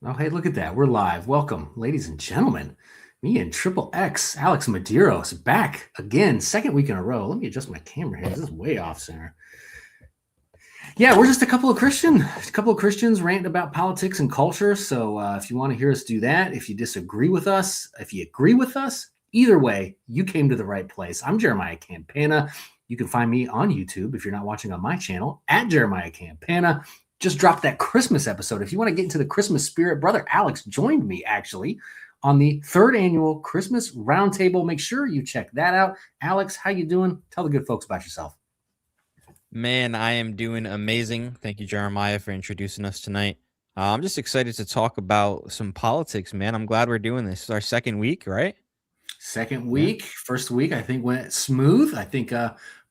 Oh, hey, look at that. We're live. Welcome, ladies and gentlemen. Me and Triple X, Alex Medeiros, back again, second week in a row. Let me adjust my camera here. This is way off center. Yeah, we're just a couple of Christians ranting about politics and culture. So if you want to hear us do that, if you disagree with us, if you agree with us, either way, you came to the right place. I'm Jeremiah Campana. You can find me on YouTube if you're not watching on my channel at Jeremiah Campana. Just dropped that Christmas episode. If you want to get into the Christmas spirit, brother Alex joined me actually on the third annual Christmas Roundtable. Make sure you check that out. Alex, how you doing? Tell the good folks about yourself. Man, I am doing amazing. Thank you, Jeremiah, for introducing us tonight. I'm just excited to talk about some politics, man. I'm glad we're doing this. It's our second week, right? Second week, first week, I think went smooth. I think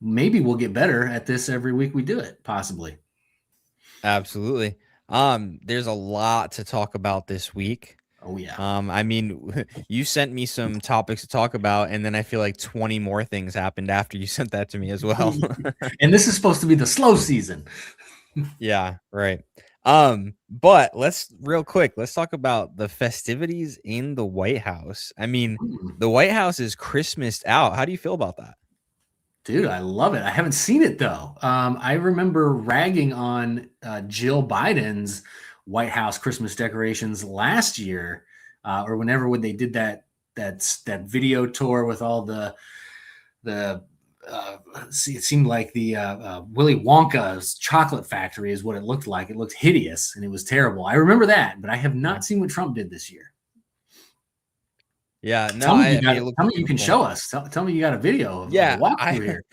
maybe we'll get better at this every week we do it, possibly. Absolutely. There's a lot to talk about this week. Oh yeah. I mean, you sent me some topics to talk about, and then I feel like 20 more things happened after you sent that to me as well. And this is supposed to be the slow season. Yeah, right. But let's talk about the festivities in the White House. I mean, the White House is Christmased out. How do you feel about that? Dude, I love it. I haven't seen it though. I remember ragging on Jill Biden's White House Christmas decorations last year, or whenever when they did that video tour with all the it seemed like the Willy Wonka's chocolate factory is what it looked like. It looked hideous and it was terrible. I remember that, but I have not seen what Trump did this year. Yeah, no, tell me you can show us. Tell me you got a video of a walkthrough here.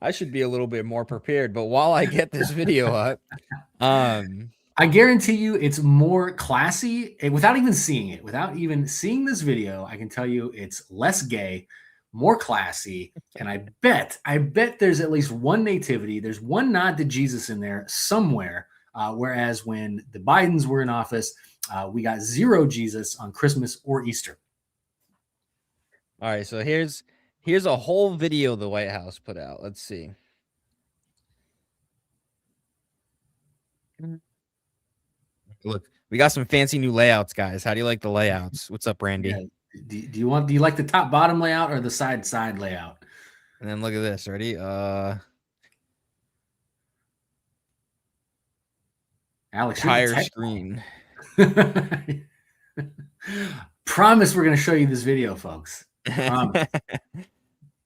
I should be a little bit more prepared, but while I get this video up, I guarantee you it's more classy without even seeing it. Without even seeing this video, I can tell you it's less gay, more classy, and I bet there's at least one nativity. There's one nod to Jesus in there somewhere. Whereas when the Bidens were in office, we got zero Jesus on Christmas or Easter. All right, so here's a whole video the White House put out. Let's see. Look, we got some fancy new layouts, guys. How do you like the layouts? What's up, Randy? Yeah. Do you like the top bottom layout or the side layout? And then look at this. Ready? Alex, entire screen. Promise we're going to show you this video, folks.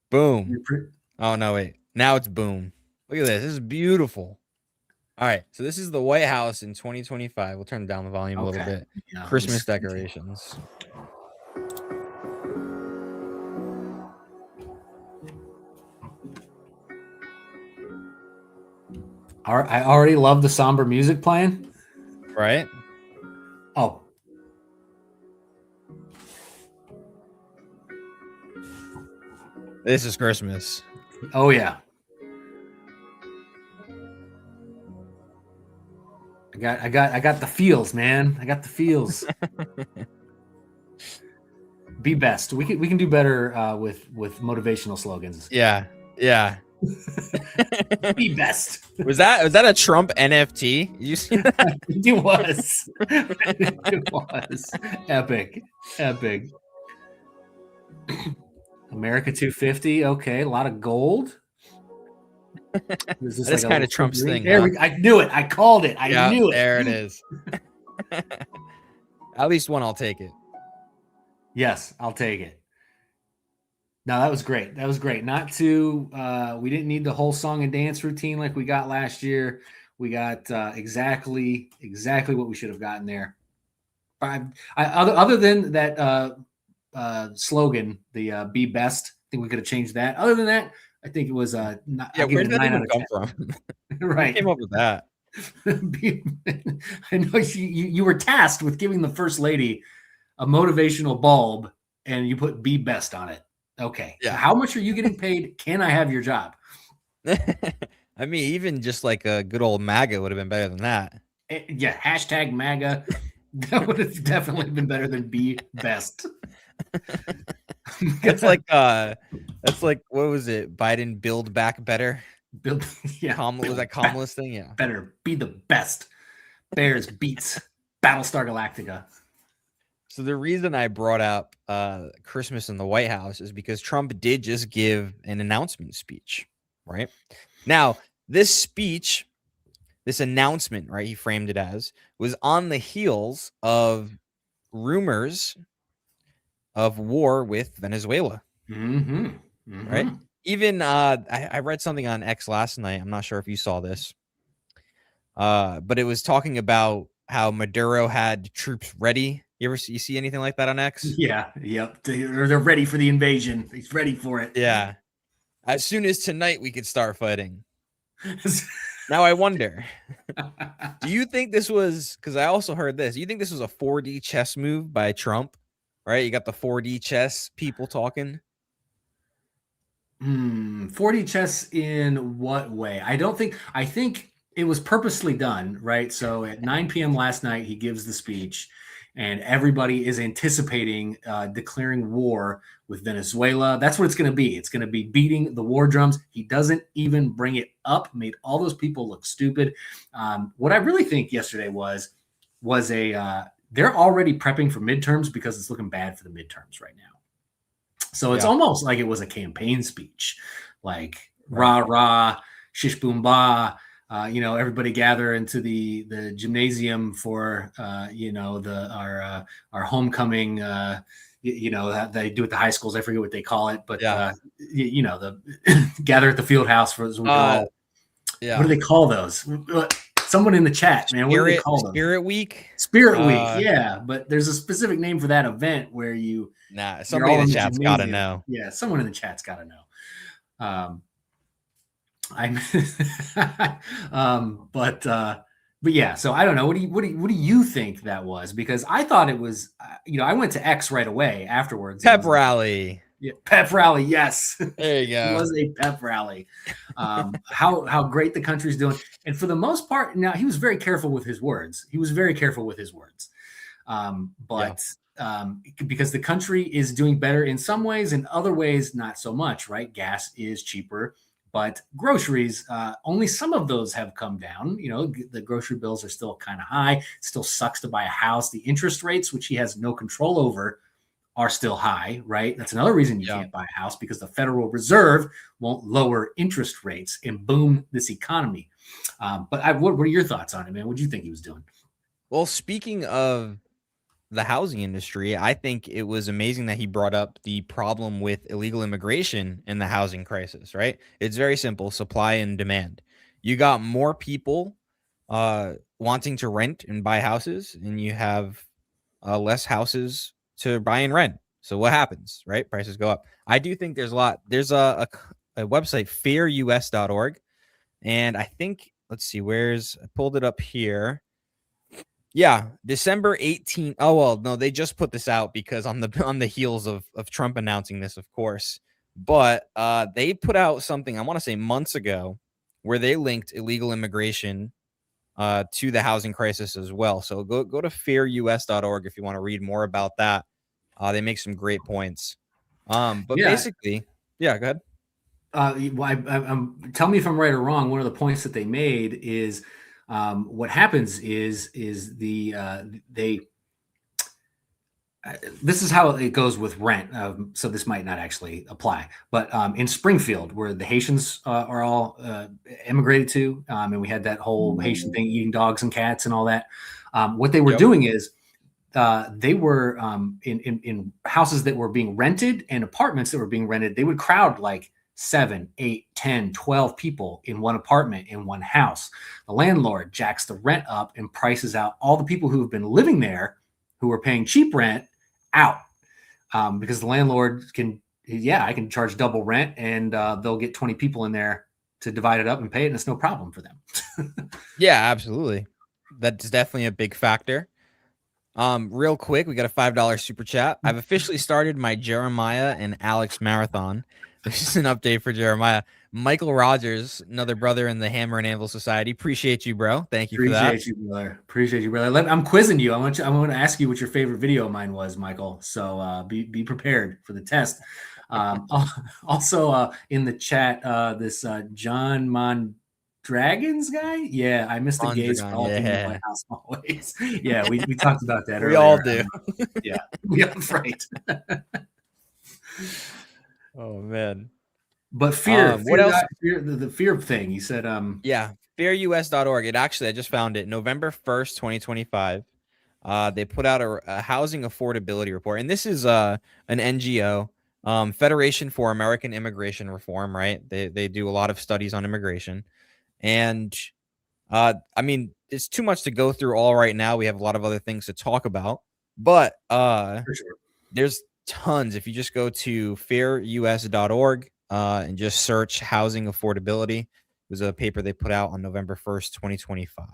Boom. Oh, no, wait. Now it's boom. Look at this. This is beautiful. All right. So this is the White House in 2025. We'll turn down the volume a little bit. Yeah, Christmas decorations. I already love the somber music playing. Right? Oh. This is Christmas. Oh yeah. I got the feels, man. I got the feels. Be best. We can do better with motivational slogans. Yeah. Be best. Was that a Trump NFT? You see that? It was. It was epic. America 250. Okay, a lot of gold. That's like kind of Trump's thing. Huh? I knew it. I called it. I knew it. There it is. At least one, I'll take it. Yes, I'll take it. No, that was great. Not to, we didn't need the whole song and dance routine like we got last year. We got exactly what we should have gotten there. Other than that slogan, the "Be Best," I think we could have changed that. Other than that, I think it was not. Yeah, where did that even come from? Right, who came up with that. I know you were tasked with giving the first lady a motivational bulb, and you put "Be Best" on it. Okay. Yeah. So how much are you getting paid? Can I have your job? I mean, even just like a good old MAGA would have been better than that. Yeah. Hashtag MAGA. That would have definitely been better than "Be Best." That's like what was it? Biden build back better. Yeah. Was that Kamala's thing? Yeah. Better be the best. Bears beats Battlestar Galactica. So the reason I brought up Christmas in the White House is because Trump did just give an announcement speech, right? Now, this speech, this announcement, right, he framed it as, was on the heels of rumors of war with Venezuela, right? Even I read something on X last night. I'm not sure if you saw this, but it was talking about how Maduro had troops ready. You see anything like that on X? Yeah, yep. They're ready for the invasion. He's ready for it. Yeah. As soon as tonight we could start fighting. Now I wonder, do you think this was, because I also heard this, do you think this was a 4D chess move by Trump? Right? You got the 4D chess people talking. 4D chess in what way? I think it was purposely done, right? So at 9 p.m. last night, he gives the speech, and everybody is anticipating declaring war with Venezuela. That's what it's going to be. It's going to be beating the war drums. He doesn't even bring it up, made all those people look stupid. What I really think yesterday was they're already prepping for midterms because it's looking bad for the midterms right now. So it's almost like it was a campaign speech, like rah rah, shish boom ba. Everybody gather into the gymnasium for our homecoming. That they do at the high schools. I forget what they call it, but the gather at the field house for we all. What do they call those? Someone in the chat, man. What do they call them? Spirit Week. Spirit Week, yeah. But there's a specific name for that event where you. Somebody in the chat's got to know. Yeah, someone in the chat's got to know. But yeah. So I don't know. What do you think that was? Because I thought it was. I went to X right away afterwards. Pep rally. Yeah, pep rally. Yes, there you go. It was a pep rally. How great the country's doing, and for the most part, now he was very careful with his words. Because the country is doing better in some ways, in other ways, not so much. Right? Gas is cheaper, but groceries, only some of those have come down. The grocery bills are still kind of high. It still sucks to buy a house. The interest rates, which he has no control over, are still high, right? That's another reason you can't buy a house, because the Federal Reserve won't lower interest rates and boom this economy. But what are your thoughts on it, man? What do you think he was doing? Well, speaking of the housing industry, I think it was amazing that he brought up the problem with illegal immigration in the housing crisis, right? It's very simple, supply and demand. You got more people wanting to rent and buy houses, and you have less houses to buy and rent. So what happens, right? Prices go up. I do think there's a website, fairus.org. And I think, let's see, I pulled it up here. Yeah, December 18th. Oh, well, no, they just put this out because on the heels of Trump announcing this, of course. But they put out something, I want to say months ago, where they linked illegal immigration to the housing crisis as well. So go to fairus.org if you want to read more about that. They make some great points. Basically, go ahead. Tell me if I'm right or wrong. One of the points that they made is what happens is this is how it goes with rent. So this might not actually apply, but in Springfield, where the Haitians are all immigrated to, and we had that whole Haitian thing, eating dogs and cats and all that. What they were doing is they were in houses that were being rented and apartments that were being rented. They would crowd like 7, 8, 10, 12 people in one apartment, in one house. The landlord jacks the rent up and prices out all the people who have been living there, who are paying cheap rent, out, because the landlord I can charge double rent, and they'll get 20 people in there to divide it up and pay it, and it's no problem for them. Yeah, absolutely. That's definitely a big factor. Real quick, we got a $5 super chat. I've officially started my Jeremiah and Alex marathon. This is an update for Jeremiah. Michael Rogers, another brother in the Hammer and Anvil Society. Appreciate you, bro. Thank you for that. Appreciate you, brother. I'm quizzing you. I want to ask you what your favorite video of mine was, Michael. So be prepared for the test. Also in the chat, this John Dragons guy? Yeah, I miss the Andre gays Gun, frolicking in the yeah. White House always. Yeah, we talked about that We all earlier. do. Yeah, yeah, right. Oh man. But What else? the fear thing. You said, Yeah, fairus.org. It actually, I just found it. November 1st, 2025. They put out a housing affordability report, and this is an NGO, Federation for American Immigration Reform. Right? They do a lot of studies on immigration, and I mean, it's too much to go through all right now. We have a lot of other things to talk about, but for sure. there's tons. If you just go to fairus.org and just search housing affordability, it was a paper they put out on November 1st, 2025.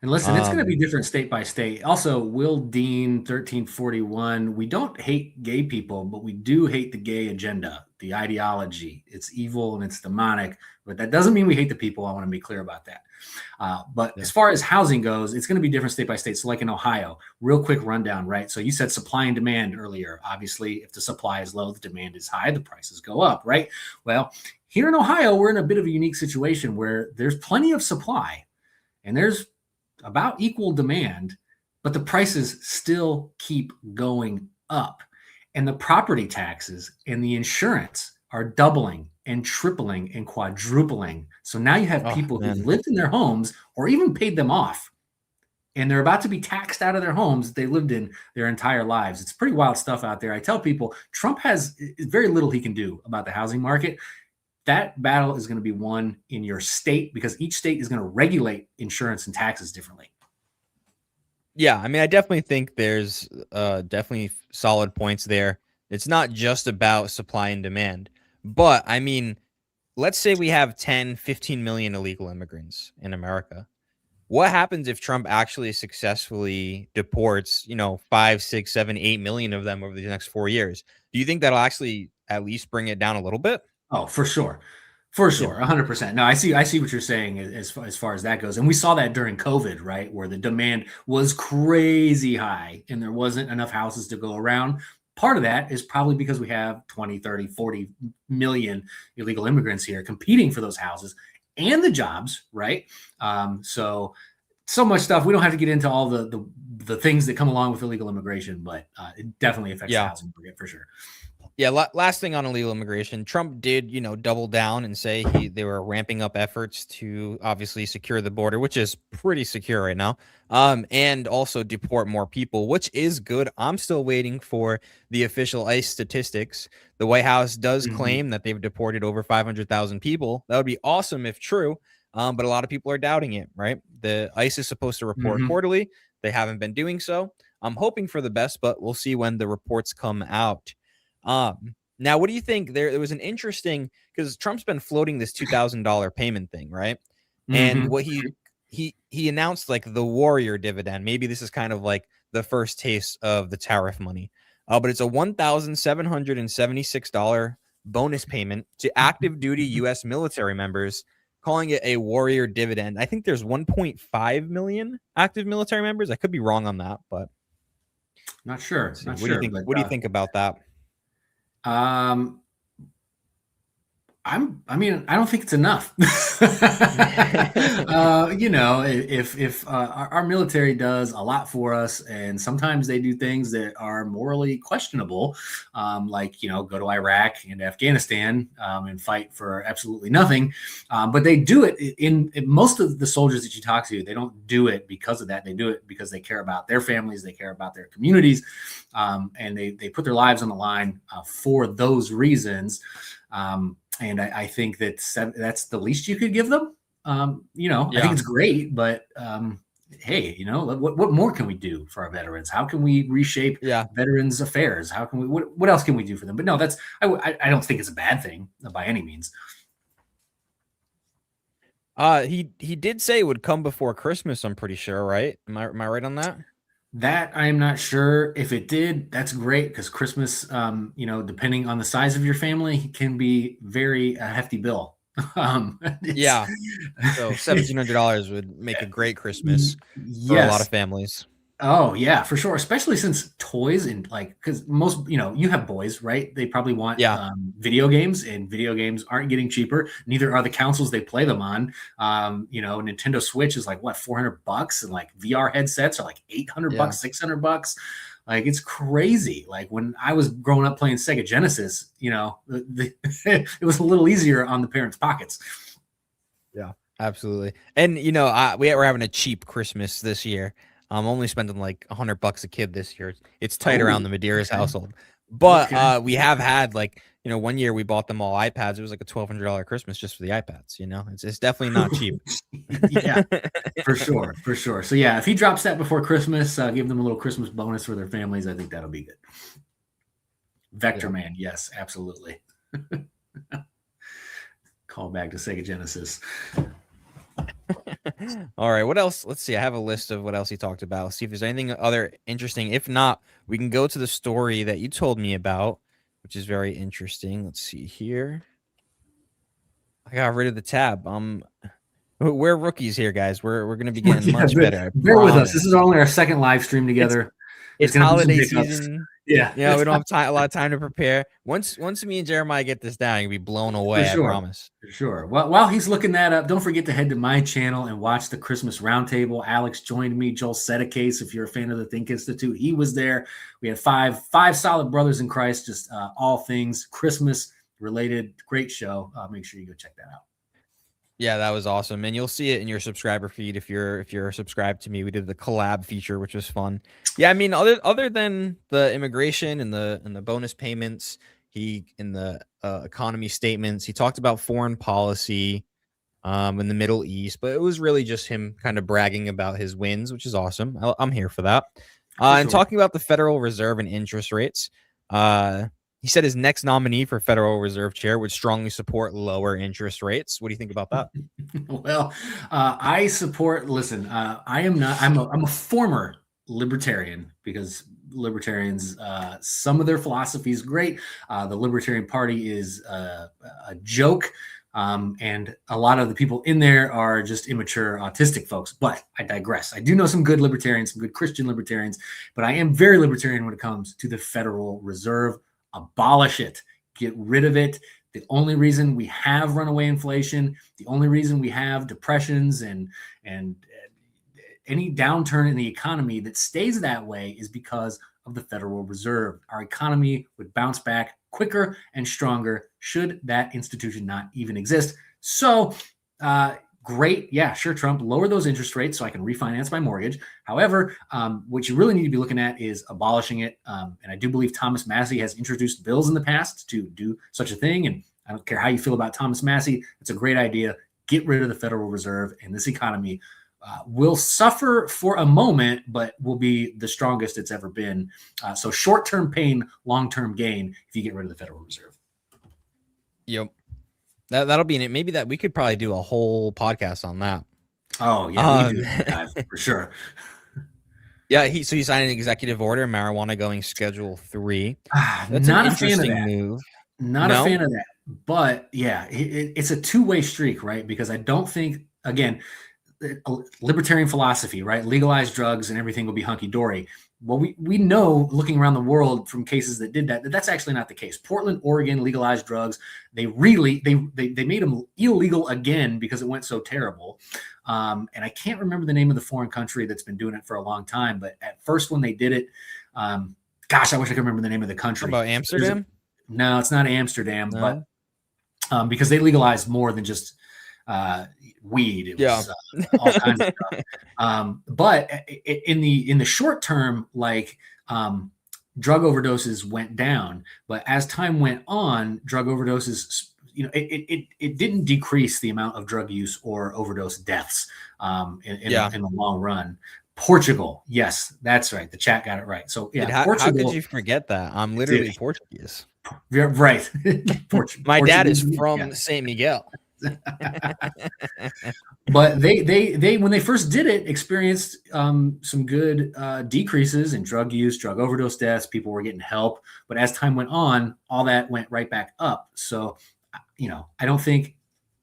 And listen, it's going to be different state by state. Also, Will Dean, 1341. We don't hate gay people, but we do hate the gay agenda, the ideology. It's evil and it's demonic, but that doesn't mean we hate the people. I want to be clear about that. But as far as housing goes, it's going to be different state by state. So, like in Ohio, real quick rundown, right? So, you said supply and demand earlier. Obviously, if the supply is low, the demand is high, the prices go up, right? Well, here in Ohio, we're in a bit of a unique situation where there's plenty of supply and there's about equal demand, but the prices still keep going up. And the property taxes and the insurance are doubling and tripling and quadrupling. So now you have people who've lived in their homes or even paid them off, and they're about to be taxed out of their homes they lived in their entire lives. It's pretty wild stuff out there. I tell people Trump has very little he can do about the housing market. That battle is going to be won in your state because each state is going to regulate insurance and taxes differently. Yeah, I mean, I definitely think there's definitely solid points there. It's not just about supply and demand, but I mean, let's say we have 10, 15 million illegal immigrants in America. What happens if Trump actually successfully deports, 5, 6, 7, 8 million of them over the next 4 years? Do you think that'll actually at least bring it down a little bit? Oh, for sure. For sure, 100%. No, I see what you're saying as far as that goes. And we saw that during COVID, right? Where the demand was crazy high and there wasn't enough houses to go around. Part of that is probably because we have 20, 30, 40 million illegal immigrants here competing for those houses and the jobs, right? So much stuff. We don't have to get into all the things that come along with illegal immigration, but it definitely affects the housing market for sure. Yeah, last thing on illegal immigration, Trump did, double down and say they were ramping up efforts to obviously secure the border, which is pretty secure right now, and also deport more people, which is good. I'm still waiting for the official ICE statistics. The White House does claim that they've deported over 500,000 people. That would be awesome if true, but a lot of people are doubting it, right? The ICE is supposed to report quarterly. They haven't been doing so. I'm hoping for the best, but we'll see when the reports come out. Now, what do you think? There was an interesting, because Trump's been floating this $2,000 payment thing, right? And what he announced, like the warrior dividend. Maybe this is kind of like the first taste of the tariff money, but it's a $1,776 bonus payment to active duty U.S. military members, calling it a warrior dividend. I think there's 1.5 million active military members. I could be wrong on that, but not sure. What do you think? What do you think about that? I don't think it's enough. If our military does a lot for us, and sometimes they do things that are morally questionable, like go to Iraq and Afghanistan and fight for absolutely nothing, but they do it in most of the soldiers that you talk to. They don't do it because of that. They do it because they care about their families, they care about their communities, and they put their lives on the line for those reasons. And I think that's the least you could give them. I think it's great, but hey, what more can we do for our veterans? How can we reshape veterans affairs? How can we, what else can we do for them? But no, I don't think it's a bad thing by any means. He did say it would come before Christmas, I'm pretty sure, right? Am I right on that? That I am not sure. If it did, that's great, because Christmas, depending on the size of your family, can be very a hefty bill. So $1,700 would make a great Christmas for a lot of families. Oh yeah, for sure. Especially since toys and like, because most, you have boys, right? They probably want Yeah. video games, and video games aren't getting cheaper. Neither are the consoles they play them on. Nintendo Switch is like what, $400, and like VR headsets are like $800, $600. Like it's crazy. Like when I was growing up playing Sega Genesis, it was a little easier on the parents' pockets. Yeah, absolutely. And we're having a cheap Christmas this year. I'm only spending like $100 a kid this year. It's tight around the Medeiros household, but we have had like, one year we bought them all iPads. It was like a $1,200 Christmas just for the iPads. It's definitely not cheap. Yeah, for sure. So yeah, if he drops that before Christmas, give them a little Christmas bonus for their families. I think that'll be good. Vector Man, yes, absolutely. Call back to Sega Genesis. All right, what else? Let's see. I have a list of what else he talked about. Let's see if there's anything other interesting. If not, we can go to the story that you told me about, which is very interesting. Let's see here. I got rid of the tab. We're rookies here, guys. We're gonna be getting much better. Bear with us. This is only our second live stream together. It's holiday season. Yeah, we don't have a lot of time to prepare. Once me and Jeremiah get this down, you'll be blown away. Sure. I promise. For sure. Well, while he's looking that up, don't forget to head to my channel and watch the Christmas Roundtable. Alex joined me. Joel Sedekase, if you're a fan of the Think Institute, he was there. We had five solid brothers in Christ, just all things Christmas related. Great show. Make sure you go check that out. Yeah, that was awesome, and you'll see it in your subscriber feed if you're subscribed to me. We did the collab feature, which was fun. Yeah, I mean, other than the immigration and the bonus payments, he in the economy statements, he talked about foreign policy, in the Middle East, but it was really just him kind of bragging about his wins, which is awesome. I'm here for that. And talking about the Federal Reserve and interest rates, he said his next nominee for Federal Reserve chair would strongly support lower interest rates. What do you think about that? Well, I support. Listen, I'm a former libertarian, because libertarians, some of their philosophy is great. The Libertarian Party is a joke. And a lot of the people in there are just immature autistic folks, but I digress. I do know some good libertarians, some good Christian libertarians, but I am very libertarian when it comes to the Federal Reserve. Abolish it, get rid of it. The only reason we have runaway inflation, the only reason we have depressions and any downturn in the economy that stays that way is because of the Federal Reserve. Our economy would bounce back quicker and stronger should that institution not even exist. So, great. Yeah, sure, Trump, lower those interest rates so I can refinance my mortgage. However, what you really need to be looking at is abolishing it. And I do believe Thomas Massie has introduced bills in the past to do such a thing. And I don't care how you feel about Thomas Massie. It's a great idea. Get rid of the Federal Reserve, and this economy will suffer for a moment, but will be the strongest it's ever been. So short-term pain, long-term gain if you get rid of the Federal Reserve. Yep. That'll be in it. Maybe that we could probably do a whole podcast on that. Oh yeah, we do, for sure. Yeah, he signed an executive order, marijuana going Schedule 3. That's not an interesting move. Not a fan of that. But yeah, it's a two-way streak, right? Because I don't think, again, libertarian philosophy, right? Legalize drugs and everything will be hunky-dory. Well, we know, looking around the world from cases that did that's actually not the case. Portland, Oregon legalized drugs. They made them illegal again because it went so terrible. And I can't remember the name of the foreign country that's been doing it for a long time. But at first, when they did it, gosh, I wish I could remember the name of the country. What about Amsterdam? No, it's not Amsterdam, but because they legalized more than just weed. It was all kinds of stuff. But in the short term, like drug overdoses went down, but as time went on, drug overdoses, it didn't decrease the amount of drug use or overdose deaths in the long run. Portugal, yes, that's right. The chat got it right. So yeah, Portugal, how could you forget that? I'm literally Portuguese. Yeah, right. My dad is from San Miguel. But they when they first did it, experienced some good decreases in drug use, drug overdose deaths. People were getting help, but as time went on, all that went right back up. So, I don't think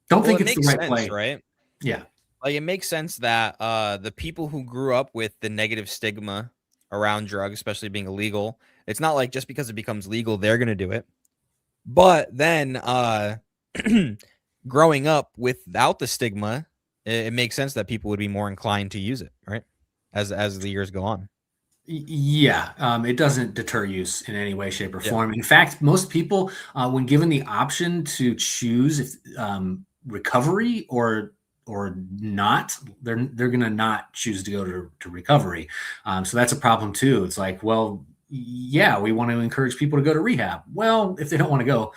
it's the right play, right? Yeah. Like, it makes sense that the people who grew up with the negative stigma around drugs, especially being illegal, it's not like just because it becomes legal, they're going to do it. But then growing up without the stigma, it makes sense that people would be more inclined to use it, right? As the years go on. Yeah, it doesn't deter use in any way, shape, or Yeah. form. In fact, most people, when given the option to choose if recovery or not, they're gonna not choose to go to recovery. So that's a problem too. It's like, well, yeah, we want to encourage people to go to rehab. Well, if they don't want to go,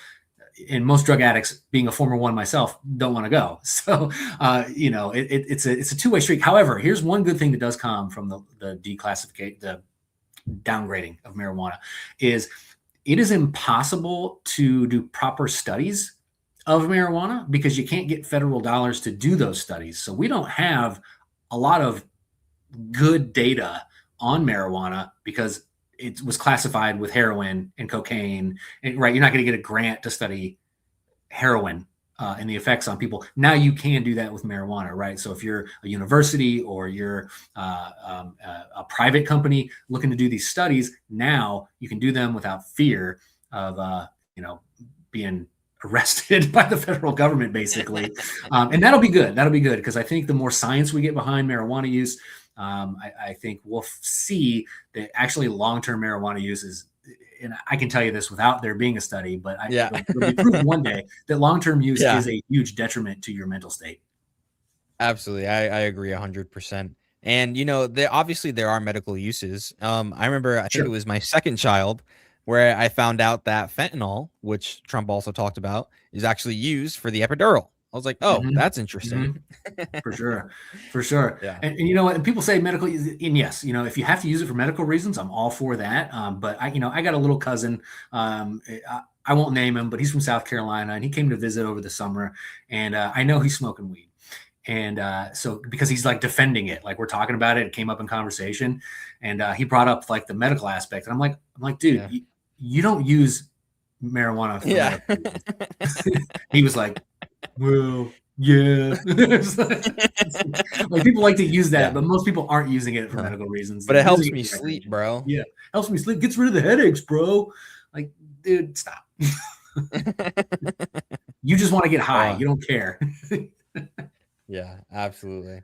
and most drug addicts, being a former one myself, don't want to go. So, it's a two-way street. However, here's one good thing that does come from the declassification, the downgrading of marijuana, is it is impossible to do proper studies of marijuana because you can't get federal dollars to do those studies. So we don't have a lot of good data on marijuana because it was classified with heroin and cocaine. And, right, you're not going to get a grant to study heroin and the effects on people. Now you can do that with marijuana, right? So if you're a university or you're a private company looking to do these studies, now you can do them without fear of being arrested by the federal government, basically. And that'll be good. That'll be good because I think the more science we get behind marijuana use, I think we'll see that actually long-term marijuana use is, and I can tell you this without there being a study, but it'll be proven one day that long-term use is a huge detriment to your mental state. Absolutely. I agree 100%. And, obviously there are medical uses. I remember, I think it was my second child where I found out that fentanyl, which Trump also talked about, is actually used for the epidural. I was like, oh, that's interesting. For sure. Yeah. And you know what? And people say medical, and yes, if you have to use it for medical reasons, I'm all for that. But I got a little cousin. I won't name him, but he's from South Carolina, and he came to visit over the summer. And I know he's smoking weed. And so because he's like defending it, like we're talking about it, it came up in conversation, and he brought up like the medical aspect, and I'm like, dude, you don't use marijuana for medical reasons. He was like, well, yeah. Like people like to use that, but most people aren't using it for medical reasons. But it helps me sleep, bro. Yeah, helps me sleep. Gets rid of the headaches, bro. Like, dude, stop. You just want to get high. You don't care. Yeah, absolutely.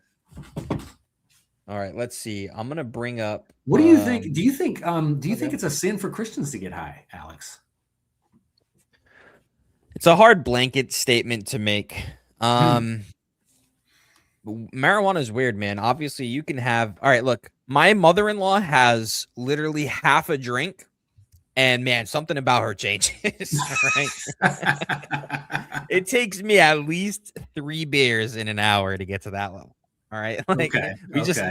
All right, let's see. I'm gonna bring up. What do you think? Do you think it's a sin for Christians to get high, Alex? It's a hard blanket statement to make. Marijuana is weird, man. Obviously, you can have. All right, look, my mother-in-law has literally half a drink, and man, something about her changes. Right? It takes me at least 3 beers in an hour to get to that level. All right, like just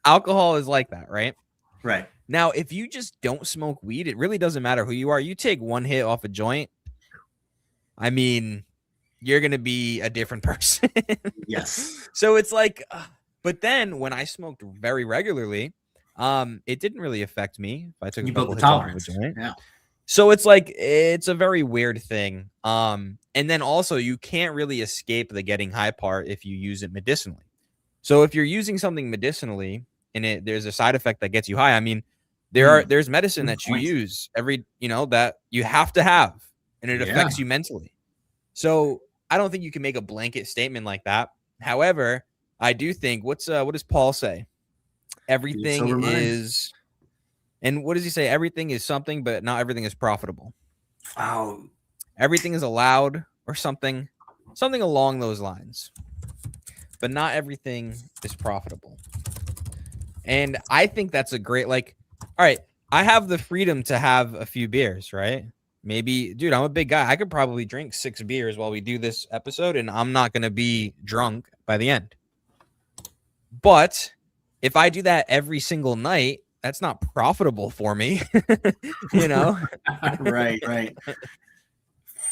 alcohol is like that, right? Right. Now, if you just don't smoke weed, it really doesn't matter who you are. You take one hit off a joint, I mean, you're going to be a different person. Yes. So it's like, but then when I smoked very regularly, it didn't really affect me if I took a couple hits off of a joint. Yeah. So it's like, it's a very weird thing. And then also you can't really escape the getting high part if you use it medicinally. So if you're using something medicinally and there's a side effect that gets you high, I mean, there's medicine that you use that you have to have, and it affects you mentally. So I don't think you can make a blanket statement like that. However, I do think what does Paul say? Everything is, and what does he say? Everything is something, but not everything is profitable. Oh, everything is allowed or something along those lines, but not everything is profitable. And I think that's a great, like, all right, I have the freedom to have a few beers, right? Maybe, dude, I'm a big guy. I could probably drink 6 beers while we do this episode, and I'm not going to be drunk by the end. But if I do that every single night, that's not profitable for me, Right.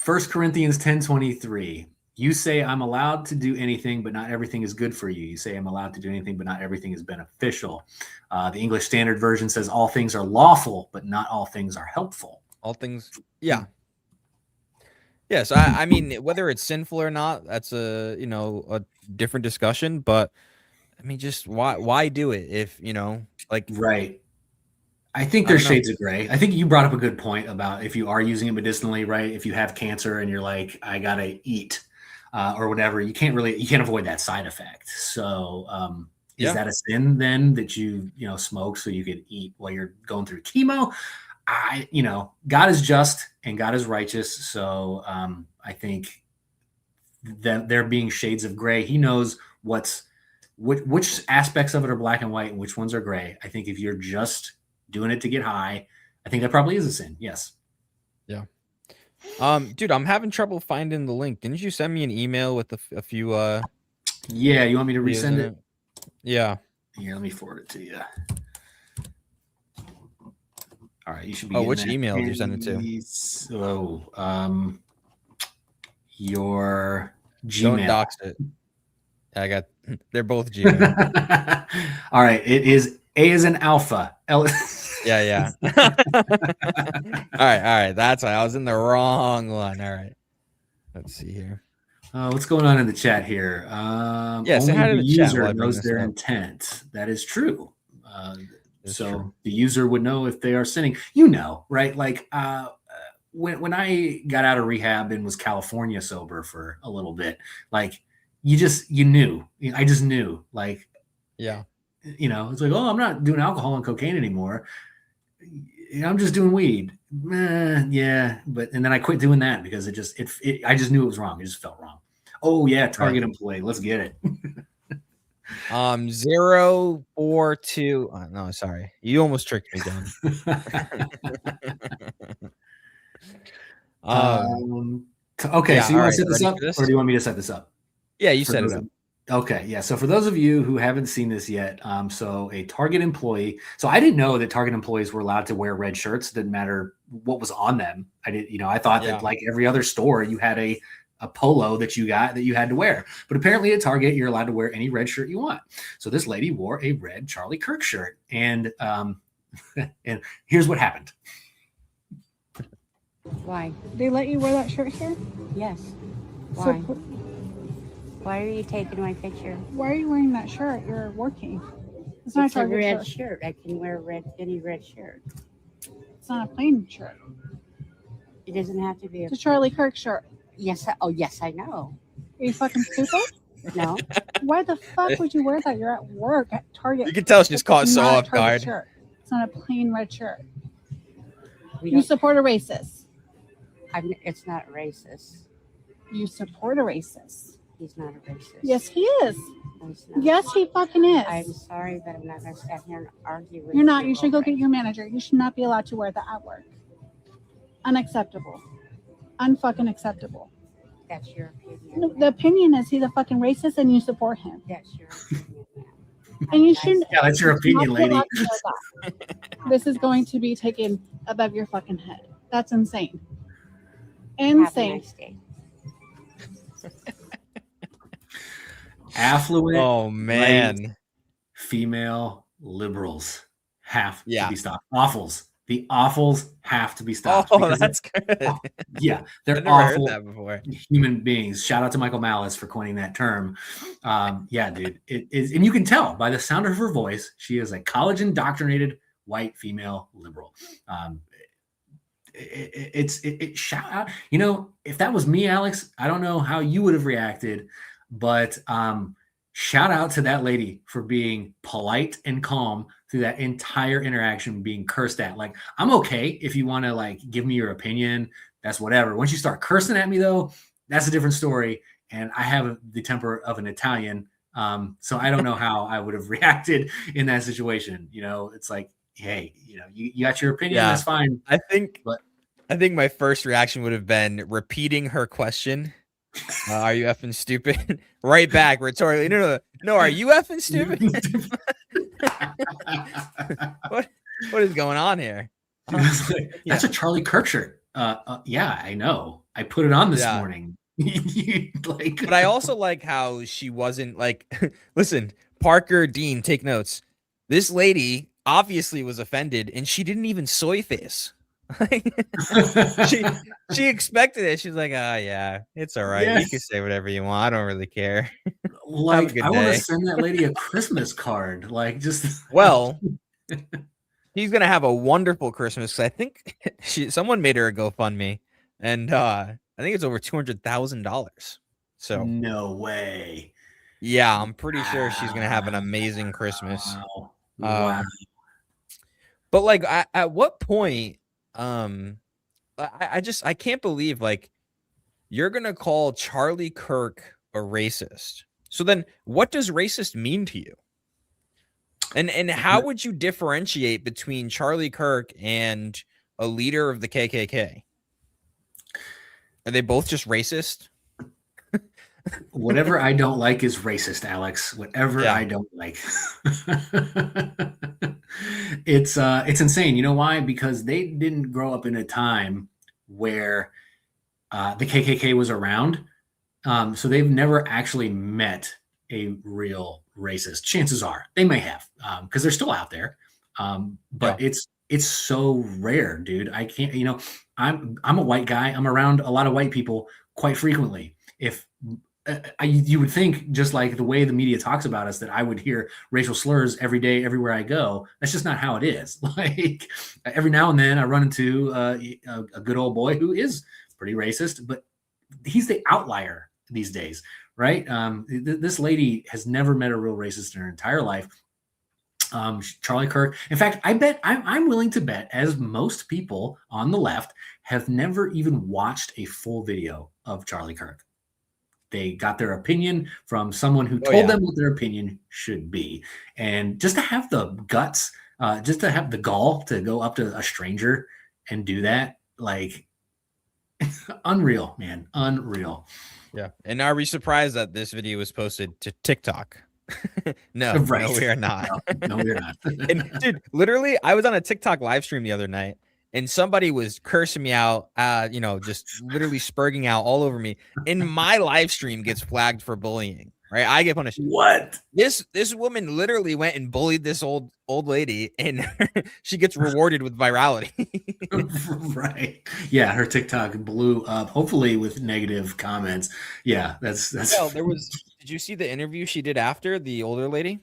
1 Corinthians 10:23. You say I'm allowed to do anything, but not everything is good for you. You say I'm allowed to do anything, but not everything is beneficial. The English Standard Version says all things are lawful, but not all things are helpful. All things, yeah. Yeah, so I mean, whether it's sinful or not, that's a a different discussion. But I mean, just why do it if like Right. I think I there's don't know. shades of gray. I think you brought up a good point about if you are using it medicinally, right? If you have cancer and you're like, I gotta eat or whatever, you can't avoid that side effect. So, is Yeah, that a sin then that you smoke so you could eat while you're going through chemo? God is just and God is righteous. So, I think that there being shades of gray, He knows which aspects of it are black and white and which ones are gray. I think if you're just doing it to get high, I think that probably is a sin. Yes. yeah. Dude, I'm having trouble finding the link. Didn't you send me an email with a few Yeah. You want me to videos resend in it? it? Yeah. Here, let me forward it to you. All right. You should be Oh, getting which that. email did you send it to? So, your Don't Gmail. dox it. I got they're both Gmail. All right. It is A as in alpha. L. Yeah. All right. That's why I was in the wrong one. All right. Let's see here. What's going on in the chat here? Yeah, say Only hi to the the chat while user I bring knows this their up. intent. That is true. It's So true. the user would know if they are sinning. Right? Like when I got out of rehab and was California sober for a little bit, like you knew. I just knew. Like Yeah. it's like, oh, I'm not doing alcohol and cocaine anymore. I'm just doing weed. Yeah, and then I quit doing that because I just knew it was wrong. It just felt wrong. Oh yeah, Right. target employee. Let's get it. 042. Oh, no, sorry. You almost tricked me, Dan. Okay, Yeah, so you all want to right. set this Ready up, for this? or do you want me to set this up? Yeah, you For set it those up. Okay, yeah. So for those of you who haven't seen this yet, so a Target employee. So I didn't know that Target employees were allowed to wear red shirts. Didn't matter what was on them. I thought that Yeah. like every other store, you had a polo that you got that you had to wear. But apparently at Target, you're allowed to wear any red shirt you want. So this lady wore a red Charlie Kirk shirt, and and here's what happened. Why? They let you wear that shirt here? Yes. So Why? Why are you taking my picture? why are you wearing that shirt? You're working. It's It's not a a Target red shirt. shirt. I can wear any red shirt. It's not a plain shirt. It doesn't have to be a. It's a Charlie Kirk shirt. Yes. Yes, I know. Are you fucking stupid? No. Why the fuck would you wear that? You're at work at Target. You can tell she's It's caught so not a off Target guard. shirt. It's not a plain red shirt. We You don't. support a racist. It's not racist. You support a racist. He's not a racist. Yes, he is. No, he's not. Yes, he fucking is. I'm sorry, but I'm not going to stand here and argue with You're not. you. You should go over get it. your manager. You should not be allowed to wear that at work. Unacceptable. Unfucking acceptable. That's your opinion. No, the opinion is he's a fucking racist and you support him. That's your opinion. And you shouldn't. Yeah, that's your opinion, not be allowed lady. to wear that. This is going to be taken above your fucking head. That's insane. Have a Insane. nice day. Affluent Oh man. female liberals have Yeah. to be stopped. Awfuls. The awfuls have to be stopped. Oh, because that's good. yeah, they're I've never heard awful that before. human beings. Shout out to Michael Malice for coining that term. Yeah, dude. It is, and you can tell by the sound of her voice, she is a college indoctrinated white female liberal. It shout out. If that was me, Alex, I don't know how you would have reacted, but shout out to that lady for being polite and calm through that entire interaction, being cursed at. Like, I'm okay if you want to like give me your opinion, that's whatever. Once you start cursing at me though, that's a different story. And I have the temper of an Italian. So I don't know how I would have reacted in that situation. It's like, hey, you got your opinion, Yeah. that's fine. I think my first reaction would have been repeating her question. Are you effing stupid? Right back rhetorically. No. Are you effing stupid? What is going on here? That's a Charlie Kirk shirt. Yeah, I know. I put it on this morning. But I also like how she wasn't like, listen, Parker, Dean, take notes. This lady obviously was offended and she didn't even soy face. she she expected it. She's like, "Ah, yeah, it's all right. You can Yes. say whatever you want. I don't really care. Have a Like, good I want to day." send that lady a Christmas card. Like, just Well, he's gonna have a wonderful Christmas. 'Cause I think someone made her a GoFundMe, and I think it's over $200,000. So no way. yeah, I'm pretty sure she's gonna have an amazing Christmas. Wow. Wow. Um, but like, at what point? I can't believe like you're gonna call Charlie Kirk a racist. So then, what does racist mean to you? And how would you differentiate between Charlie Kirk and a leader of the KKK? Are they both just racist? Whatever I don't like is racist, Alex. Whatever Yeah. I don't like. It's insane. You know why? Because they didn't grow up in a time where the KKK was around. So they've never actually met a real racist. Chances are they may have, because they're still out there. But Yeah. it's so rare, dude. I can't. I'm a white guy. I'm around a lot of white people quite frequently. If you would think, just like the way the media talks about us, that I would hear racial slurs every day, everywhere I go. That's just not how it is. Like, every now and then I run into a good old boy who is pretty racist, but he's the outlier these days, right? This lady has never met a real racist in her entire life. Charlie Kirk. In fact, I'm willing to bet, as most people on the left have never even watched a full video of Charlie Kirk. They got their opinion from someone who told them what their opinion should be. And just to have the guts, just to have the gall to go up to a stranger and do that, like, unreal, man. Unreal. Yeah. And are we surprised that this video was posted to TikTok? No, Right. no, we are not. No, we're not. And dude, literally, I was on a TikTok live stream the other night, and somebody was cursing me out, just literally spurging out all over me. And my live stream gets flagged for bullying, right? I get punished. What? This woman literally went and bullied this old lady, and she gets rewarded with virality. Right. Yeah, her TikTok blew up, hopefully with negative comments. Yeah, that's Well, did you see the interview she did after, the older lady?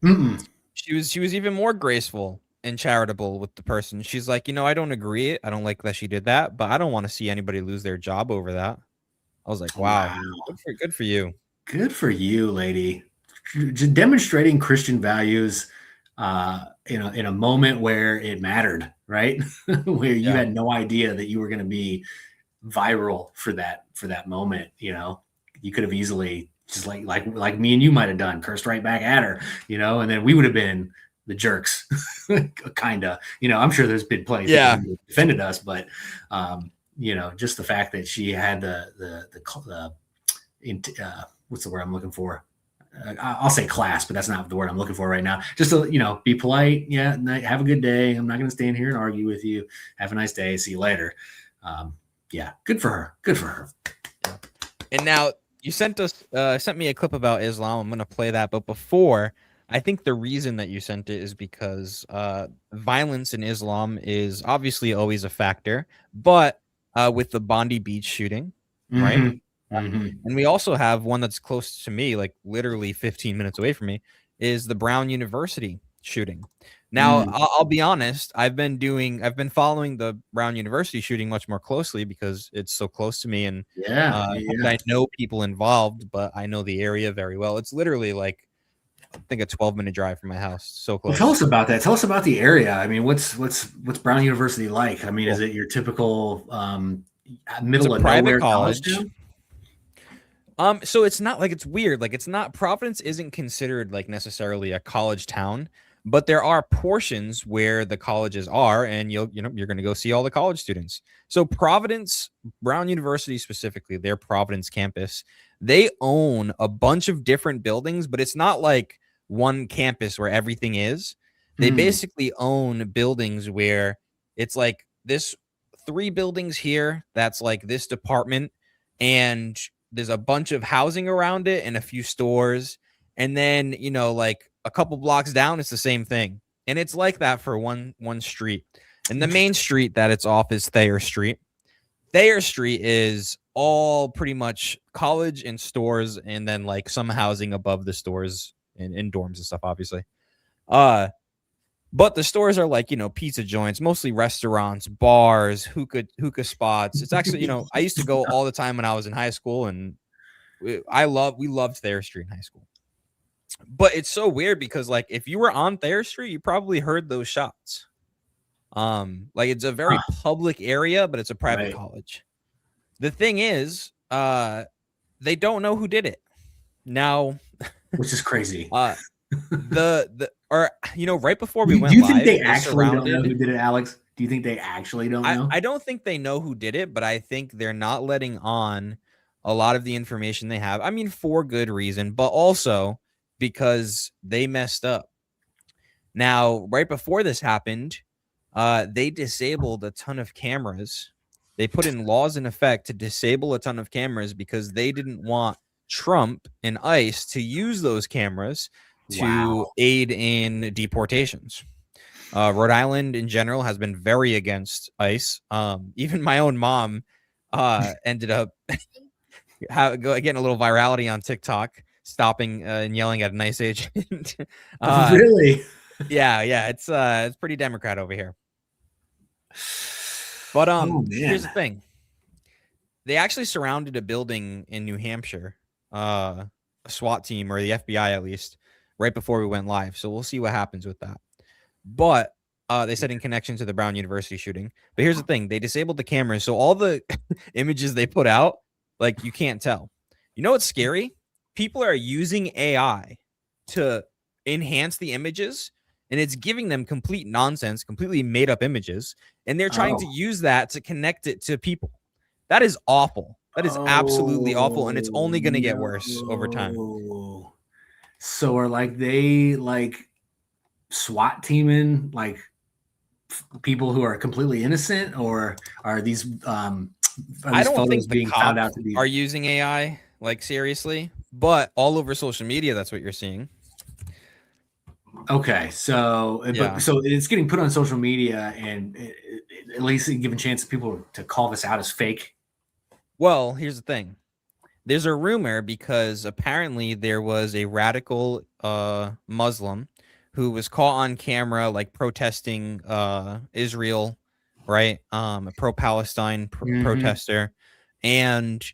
Mm-mm. She was even more graceful and charitable with the person. She's like, I don't agree. I don't like that she did that, but I don't want to see anybody lose their job over that. I was like, wow. Good for you. Good for you, lady. Just demonstrating Christian values in a moment where it mattered, right? Where you had no idea that you were going to be viral for that moment. You could have easily, just like me and you might have done, cursed right back at her, and then we would have been the jerks, kind of. I'm sure there's been plenty of people who defended us, but just the fact that she had what's the word I'm looking for? I'll say class, but that's not the word I'm looking for right now. Just to, be polite. Yeah. Have a good day. I'm not going to stand here and argue with you. Have a nice day. See you later. Yeah. Good for her. Good for her. And now you sent me a clip about Islam. I'm going to play that. But before, I think the reason that you sent it is because violence in Islam is obviously always a factor, but with the Bondi Beach shooting, right? Mm-hmm. Mm-hmm. And we also have one that's close to me, like literally 15 minutes away from me, is the Brown University shooting. Now, I'll be honest, I've been following the Brown University shooting much more closely because it's so close to me, and I know people involved, but I know the area very well. It's literally like, I think, a 12-minute drive from my house. So close. Well, tell us about that. Tell us about the area. I mean, what's Brown University like? I mean, is it your typical middle of nowhere college town? So it's not like, it's weird. Like, it's not, Providence isn't considered like necessarily a college town, but there are portions where the colleges are, and you're going to go see all the college students. So Providence, Brown University specifically, their Providence campus, they own a bunch of different buildings, but it's not like one campus where everything is. They basically own buildings where it's like this 3 buildings here. That's like this department, and there's a bunch of housing around it and a few stores. And then, like a couple blocks down, it's the same thing. And it's like that for one street. And the main street that it's off is Thayer Street. Thayer Street is all pretty much college and stores, and then like some housing above the stores and in dorms and stuff, obviously. But the stores are like, pizza joints, mostly restaurants, bars, hookah spots. It's actually, I used to go all the time when I was in high school, and we loved Thayer Street in high school. But it's so weird because like if you were on Thayer Street, you probably heard those shots. Like it's a very public area, but it's a private college. The thing is, they don't know who did it now, which is crazy. Right before we went live, do you think they actually don't know who did it, Alex? Do you think they actually don't know? I don't think they know who did it, but I think they're not letting on a lot of the information they have. I mean, for good reason, but also because they messed up. Now, right before this happened, they disabled a ton of cameras. They put in laws in effect to disable a ton of cameras because they didn't want Trump and ICE to use those cameras to aid in deportations. Rhode Island in general has been very against ICE. Even my own mom ended up getting a little virality on TikTok, stopping and yelling at an ICE agent. Really? Yeah. It's pretty Democrat over here. But here's the thing. They actually surrounded a building in New Hampshire, a SWAT team, or the FBI at least, right before we went live. So we'll see what happens with that. But they said in connection to the Brown University shooting. But here's the thing. They disabled the cameras. So all the images they put out, like you can't tell. You know what's scary? People are using AI to enhance the images, and it's giving them complete nonsense, completely made up images. And they're trying to use that to connect it to people. That is awful. That is absolutely awful. And it's only going to get worse over time. So are they SWAT teaming like people who are completely innocent, or are these I don't think the cops are using AI like seriously, but all over social media that's what you're seeing. Okay, so so it's getting put on social media, and at least giving chance to people to call this out as fake. Well, here's the thing. There's a rumor because apparently there was a radical Muslim who was caught on camera like protesting Israel, right? A pro-Palestine protester, and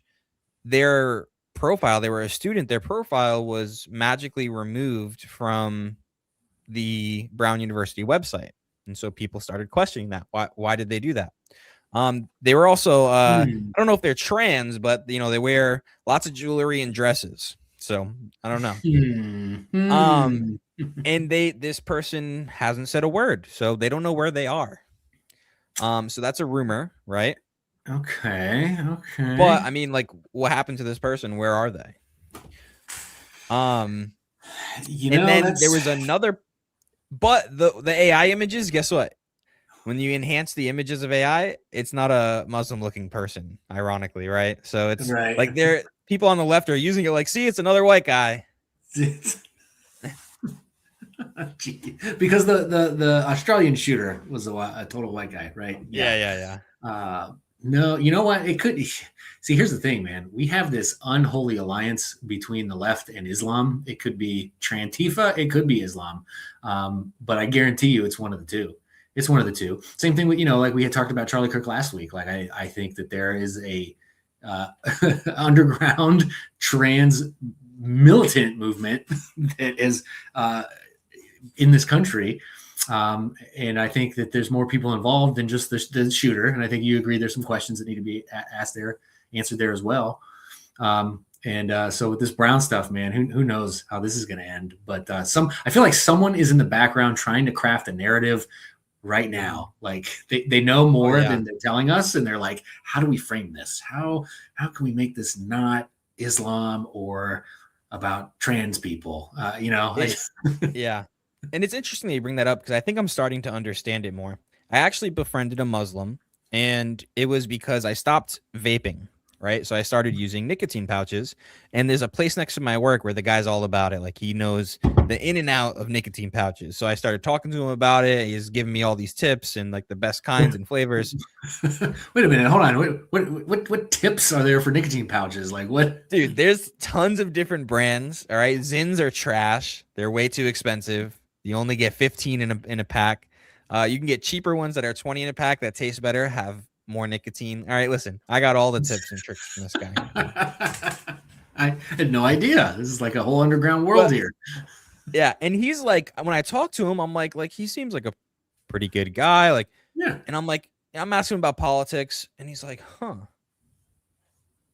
their profile, they were a student, their profile was magically removed from the Brown University website. And so people started questioning that. Why did they do that? They were also I don't know if they're trans, but they wear lots of jewelry and dresses. So I don't know. And this person hasn't said a word, so they don't know where they are. So that's a rumor, right? Okay. But I mean, like, what happened to this person? Where are they? And then there was another, but the AI images, guess what? When you enhance the images of AI, it's not a Muslim looking person, ironically, right? So it's like people on the left are using it like, see, it's another white guy. Because the Australian shooter was a total white guy, right? Yeah. No, you know what? It could see. Here's the thing, man. We have this unholy alliance between the left and Islam. It could be Trantifa. It could be Islam. But I guarantee you, it's one of the two. It's one of the two. Same thing with like we had talked about Charlie Kirk last week. Like I think that there is a underground trans militant movement that is in this country. And I think that there's more people involved than just the shooter. And I think you agree there's some questions that need to be answered there as well. So with this Brown stuff, man, who knows how this is going to end? But I feel like someone is in the background trying to craft a narrative right now. Like they know more than they're telling us. And they're like, how do we frame this? How can we make this not Islam or about trans people? Yeah. And it's interesting that you bring that up because I think I'm starting to understand it more. I actually befriended a Muslim, and it was because I stopped vaping. right? So I started using nicotine pouches, and there's a place next to my work where the guy's all about it. Like he knows the in and out of nicotine pouches. So I started talking to him about it. He's giving me all these tips and like the best kinds and flavors. Wait a minute, hold on. What tips are there for nicotine pouches? Like what? Dude, there's tons of different brands. All right. Zins are trash. They're way too expensive. You only get 15 in a pack. You can get cheaper ones that are 20 in a pack that taste better, have more nicotine. All right, listen, I got all the tips and tricks from this guy. I had no idea. This is like a whole underground world here. Yeah, and he's like, when I talk to him, I'm like he seems like a pretty good guy. Like, yeah. And I'm like, I'm asking him about politics, and he's like, huh.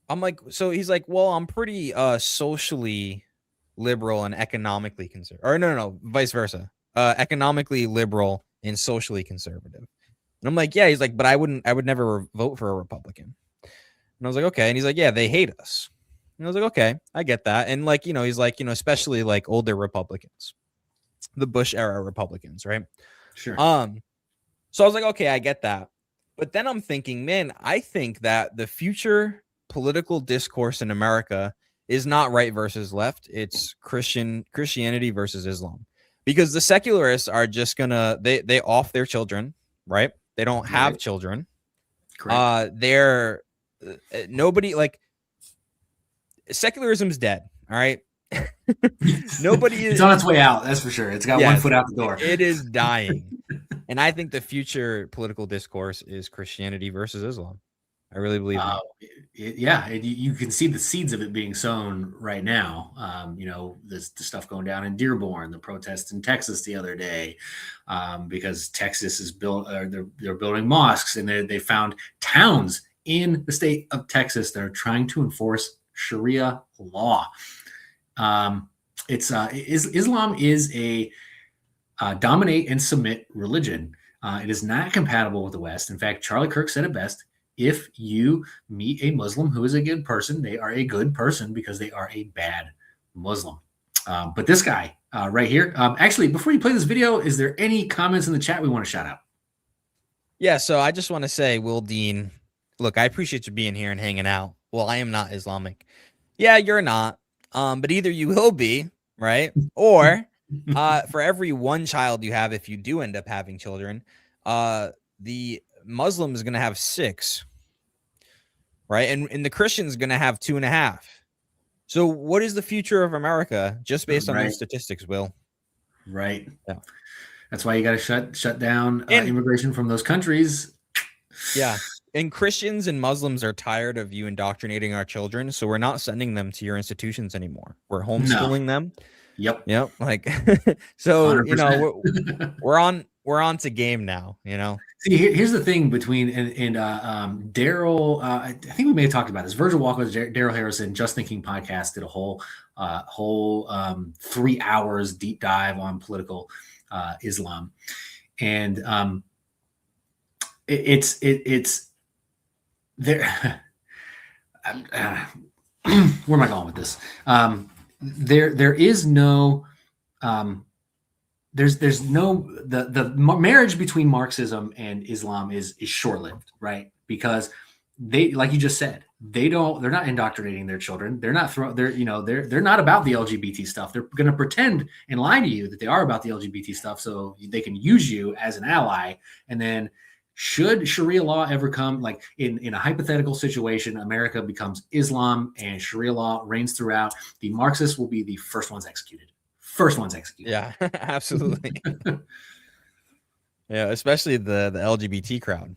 I'm like, so he's like, well, I'm pretty socially liberal and economically conservative. Or no, vice versa. Economically liberal and socially conservative. And I'm like, yeah. He's like, but I would never vote for a Republican. And I was like, okay. And he's like, yeah, they hate us. And I was like, okay, I get that. And like, he's like, especially like older Republicans, the Bush era Republicans, right? Sure. So I was like, okay, I get that. But then I'm thinking, man, I think that the future political discourse in America is not right versus left. It's Christianity versus Islam, because the secularists are just gonna they off their children, right? They don't have children. Correct. They're nobody, like, secularism's dead. All right. Nobody is. It's on its way out. That's for sure. It's got one foot out the door. It is dying. And I think the future political discourse is Christianity versus Islam. I really believe that. Yeah, you can see the seeds of it being sown right now. The stuff going down in Dearborn, the protests in Texas the other day, because Texas is they're building mosques, and they found towns in the state of Texas that are trying to enforce Sharia law. Islam is a dominate and submit religion. It is not compatible with the West. In fact, Charlie Kirk said it best. If you meet a Muslim who is a good person, they are a good person because they are a bad Muslim. But this guy right here, actually, before you play this video, is there any comments in the chat we want to shout out? Yeah, so I just want to say, Will Dean, look, I appreciate you being here and hanging out. Well, I am not Islamic. Yeah, you're not. But either you will be, right? Or for every one child you have, if you do end up having children, the Muslim is going to have 6, right? And the Christian is going to have 2.5. So what is the future of America just based on those statistics, Will? Right. Yeah. That's why you got to shut down immigration from those countries. Yeah. And Christians and Muslims are tired of you indoctrinating our children, so we're not sending them to your institutions anymore. We're homeschooling them. Yep. Like, so 100%. we're on to game now. See, here's the thing between and Daryl. I think we may have talked about this. Virgil Walker, Daryl Harrison, Just Thinking podcast did a whole 3 hours deep dive on political Islam, and it's there. Where am I going with this? There is no. There's no the marriage between Marxism and Islam is short-lived, right? Because they, like you just said, they're not indoctrinating their children. They're not they're not about the LGBT stuff. They're going to pretend and lie to you that they are about the LGBT stuff so they can use you as an ally. And then should Sharia law ever come, like in a hypothetical situation, America becomes Islam and Sharia law reigns throughout, the Marxists will be the first ones executed. Yeah, absolutely. Yeah, especially the LGBT crowd.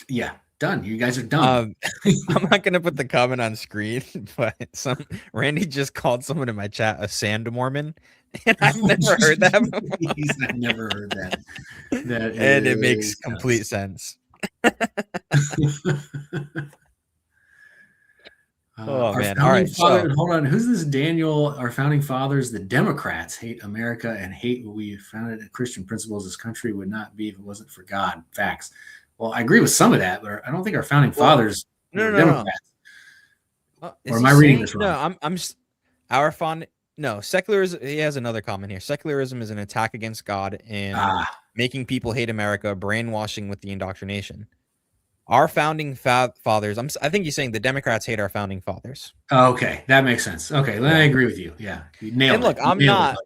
Yeah, done. You guys are done. I'm not gonna put the comment on screen, but Randy just called someone in my chat a sand Mormon, and I've never heard that before. I've never heard that. And it makes complete sense. Man! All right, hold on. Who's this Daniel? Our founding fathers, the Democrats, hate America and hate what we founded Christian principles. This country would not be if it wasn't for God. Facts. Well, I agree with some of that, but I don't think our founding fathers were Democrats. Or am I reading this wrong? No, our fond. No, secularism. He has another comment here. Secularism is an attack against God and making people hate America, brainwashing with the indoctrination. our founding fathers. I think you're saying the Democrats hate our founding fathers. Okay, that makes sense. Okay, I agree with you. Yeah, you nailed And look, it.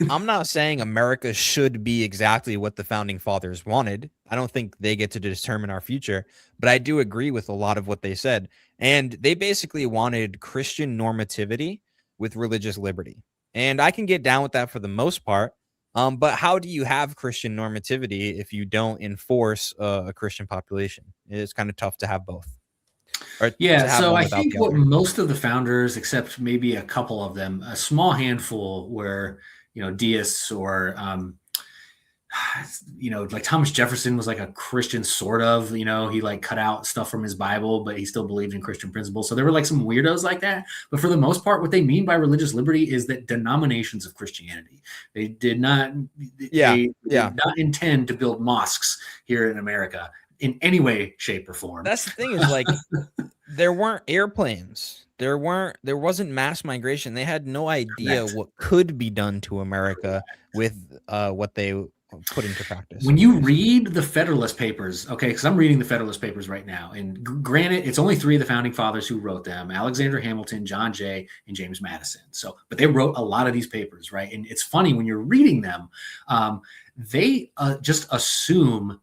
I'm not saying America should be exactly what the founding fathers wanted. I don't think they get to determine our future, but I do agree with a lot of what they said. And they basically wanted Christian normativity with religious liberty. And I can get down with that for the most part. But how do you have Christian normativity if you don't enforce a Christian population? It's kind of tough to have both. Yeah, so I think what most of the founders, except maybe a couple of them, a small handful were, deists or, like Thomas Jefferson was like a Christian sort of, he like cut out stuff from his Bible, but he still believed in Christian principles. So there were like some weirdos like that. But for the most part, what they mean by religious liberty is that denominations of Christianity, they did not intend to build mosques here in America in any way, shape, or form. That's the thing is like there weren't airplanes. There wasn't mass migration. They had no idea what could be done to America with what they put into practice. When you read the Federalist Papers, okay, because I'm reading the Federalist Papers right now, and granted, it's only 3 of the founding fathers who wrote them: Alexander Hamilton, John Jay, and James Madison. So, but they wrote a lot of these papers, right? And it's funny when you're reading them, they just assume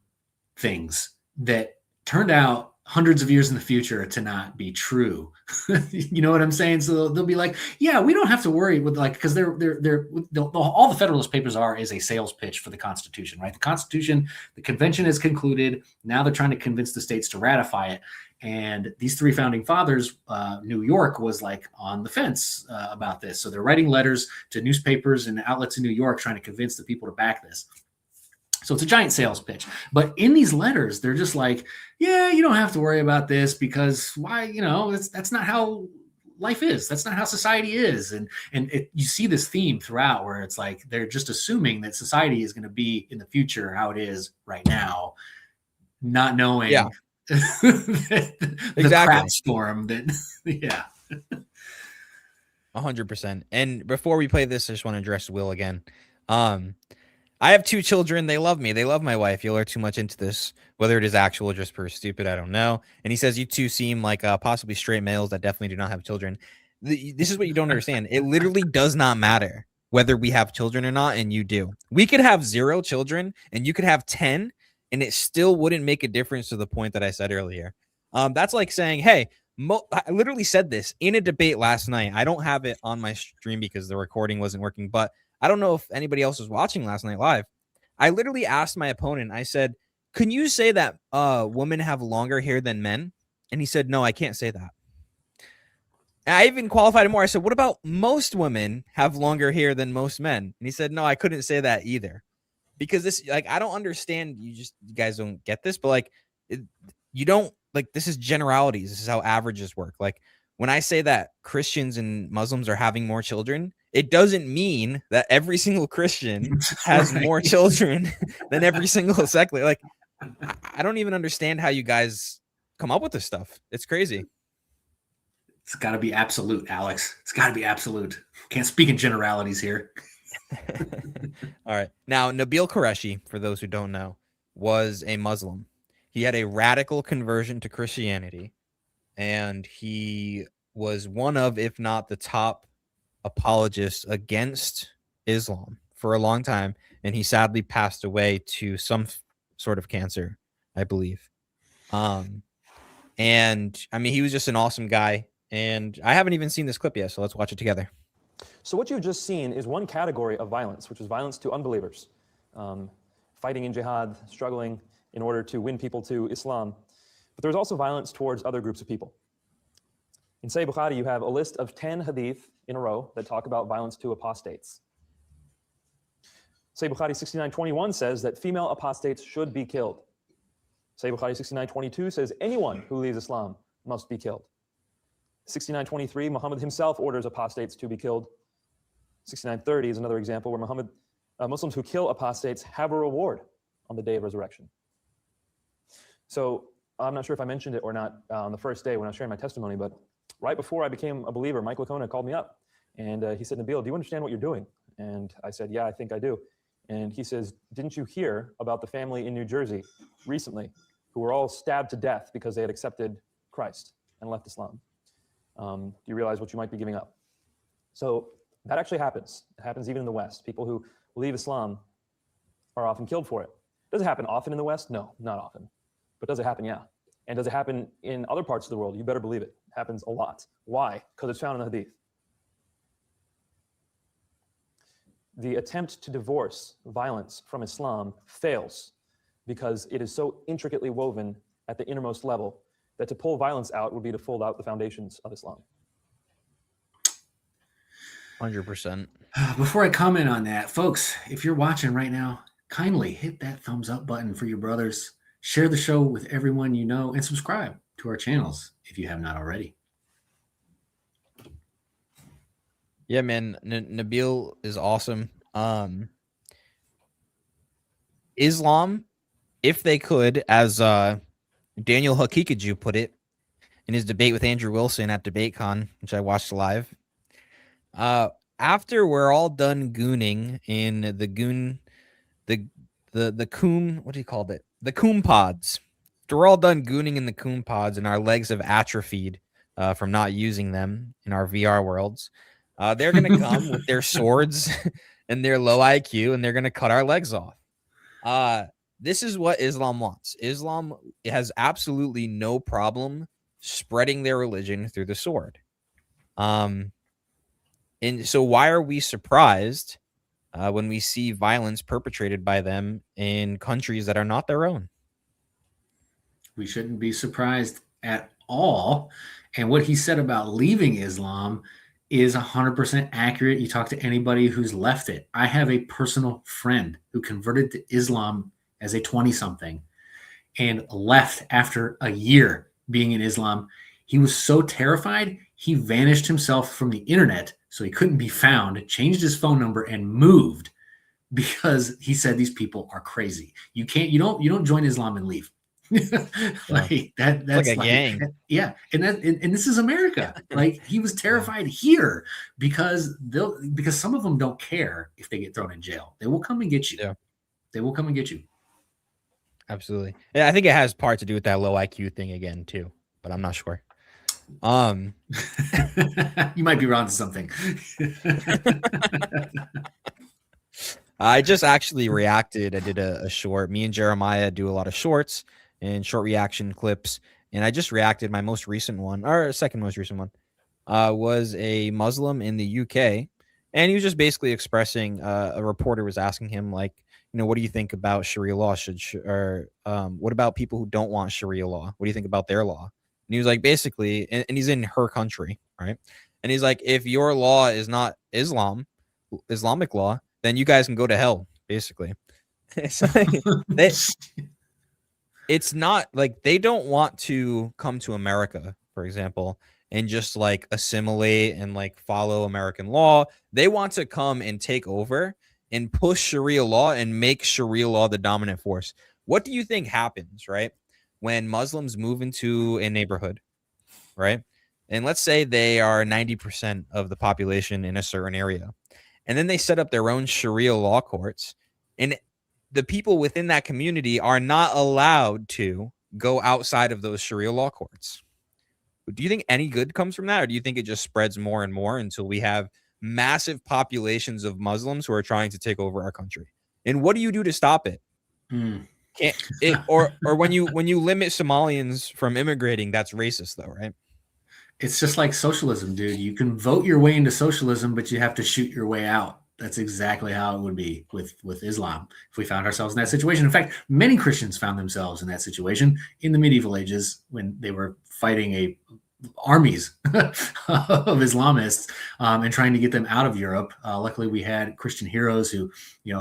things that turned out hundreds of years in the future to not be true. You know what I'm saying? So they'll be like, yeah, we don't have to worry with because all the Federalist Papers is a sales pitch for the Constitution, right? The Constitution, the convention has concluded. Now they're trying to convince the states to ratify it. And these 3 founding fathers, New York was like on the fence about this. So they're writing letters to newspapers and outlets in New York trying to convince the people to back this. So it's a giant sales pitch. But in these letters, they're just like, yeah, you don't have to worry about this because why, that's not how life is. That's not how society is. And you see this theme throughout where it's like they're just assuming that society is going to be in the future how it is right now, not knowing the crap storm that, 100%. And before we play this, I just want to address Will again. I have 2 children. They love me. They love my wife. You'll are too much into this, whether it is actual or just for stupid, I don't know. And he says you 2 seem like possibly straight males that definitely do not have children. This is what you don't understand. It literally does not matter whether we have children or not, and you do. We could have 0 children, and you could have 10, and it still wouldn't make a difference to the point that I said earlier. That's like saying, hey, I literally said this in a debate last night. I don't have it on my stream because the recording wasn't working, but I don't know if anybody else was watching last night live. I literally asked my opponent, I said, can you say that women have longer hair than men? And he said, no, I can't say that. And I even qualified it more. I said, what about most women have longer hair than most men? And he said, no, I couldn't say that either. Because this, I don't understand. You guys don't get this, but you don't, this is generalities. This is how averages work. When I say that Christians and Muslims are having more children, it doesn't mean that every single Christian has more children than every single secular. I don't even understand how you guys come up with this stuff. It's crazy. It's got to be absolute, Alex. It's got to be absolute. Can't speak in generalities here. All right. Now, Nabil Qureshi, for those who don't know, was a Muslim. He had a radical conversion to Christianity, and he was one of, if not the top apologist against Islam for a long time, and he sadly passed away to some sort of cancer, I believe. And I mean, he was just an awesome guy, and I haven't even seen this clip yet, so let's watch it together. So what you've just seen is one category of violence, which is violence to unbelievers, fighting in jihad, struggling in order to win people to Islam. But there's also violence towards other groups of people. In Sahih Bukhari, you have a list of 10 hadith in a row that talk about violence to apostates. Sahih Bukhari 69:21 says that female apostates should be killed. Sahih Bukhari 69:22 says anyone who leaves Islam must be killed. 69:23, Muhammad himself orders apostates to be killed. 69:30 is another example where Muslims who kill apostates have a reward on the day of resurrection. So I'm not sure if I mentioned it or not on the first day when I was sharing my testimony, but right before I became a believer, Mike Lacona called me up and he said, Nabil, do you understand what you're doing? And I said, yeah, I think I do. And he says, didn't you hear about the family in New Jersey recently who were all stabbed to death because they had accepted Christ and left Islam. Do you realize what you might be giving up? So that actually happens. It happens even in the West. People who leave Islam are often killed for it. Does it happen often in the West? No, not often. But does it happen? Yeah. And does it happen in other parts of the world? You better believe it. It happens a lot. Why? Because it's found in the Hadith. The attempt to divorce violence from Islam fails because it is so intricately woven at the innermost level that to pull violence out would be to fold out the foundations of Islam. 100%. Before I comment on that, folks, if you're watching right now, kindly hit that thumbs up button for your brothers. Share the show with everyone you know and subscribe to our channels if you have not already. Yeah, man. Nabil is awesome. Islam, if they could, as Daniel Hakikaju put it in his debate with Andrew Wilson at DebateCon, which I watched live. After we're all done gooning in the coom, what do you call it? The coom pods. After we're all done gooning in the coom pods and our legs have atrophied from not using them in our VR worlds, they're going to come with their swords and their low IQ, and they're going to cut our legs off. This is what Islam wants. Islam has absolutely no problem spreading their religion through the sword. And so why are we surprised when we see violence perpetrated by them in countries that are not their own? We shouldn't be surprised at all. And what he said about leaving Islam is 100% accurate. You talk to anybody who's left it. I have a personal friend who converted to Islam as a 20-something and left after a year being in Islam. He was so terrified, he vanished himself from the internet so he couldn't be found, changed his phone number, and moved because he said these people are crazy. You don't join Islam and leave. Like that's like a gang. Yeah, and this is America. Like he was terrified here because some of them don't care if they get thrown in jail. They will come and get you. Yeah. They will come and get you. Absolutely. Yeah, I think it has part to do with that low IQ thing again too, but I'm not sure. You might be wrong to something. I just actually reacted. I did a short. Me and Jeremiah do a lot of shorts and short reaction clips. And I just reacted. My most recent one, or second most recent one, was a Muslim in the UK. And he was just basically expressing, a reporter was asking him, like, what do you think about Sharia law? What about people who don't want Sharia law? What do you think about their law? And he was like, basically, and he's in her country, right? And he's like, if your law is not Islamic law, then you guys can go to hell, basically. It's like, it's not like they don't want to come to America, for example, and just like assimilate and like follow American law. They want to come and take over and push Sharia law and make Sharia law the dominant force. What do you think happens, right, when Muslims move into a neighborhood, right? And let's say they are 90% of the population in a certain area. And then they set up their own Sharia law courts. And the people within that community are not allowed to go outside of those Sharia law courts. Do you think any good comes from that? Or do you think it just spreads more and more until we have massive populations of Muslims who are trying to take over our country? And what do you do to stop it? Can't it, or when you limit Somalians from immigrating, that's racist though, right? It's just like socialism, dude. You can vote your way into socialism, but you have to shoot your way out. That's exactly how it would be with Islam if we found ourselves in that situation. In fact, many Christians found themselves in that situation in the medieval ages when they were fighting armies of Islamists and trying to get them out of Europe. Luckily, we had Christian heroes who,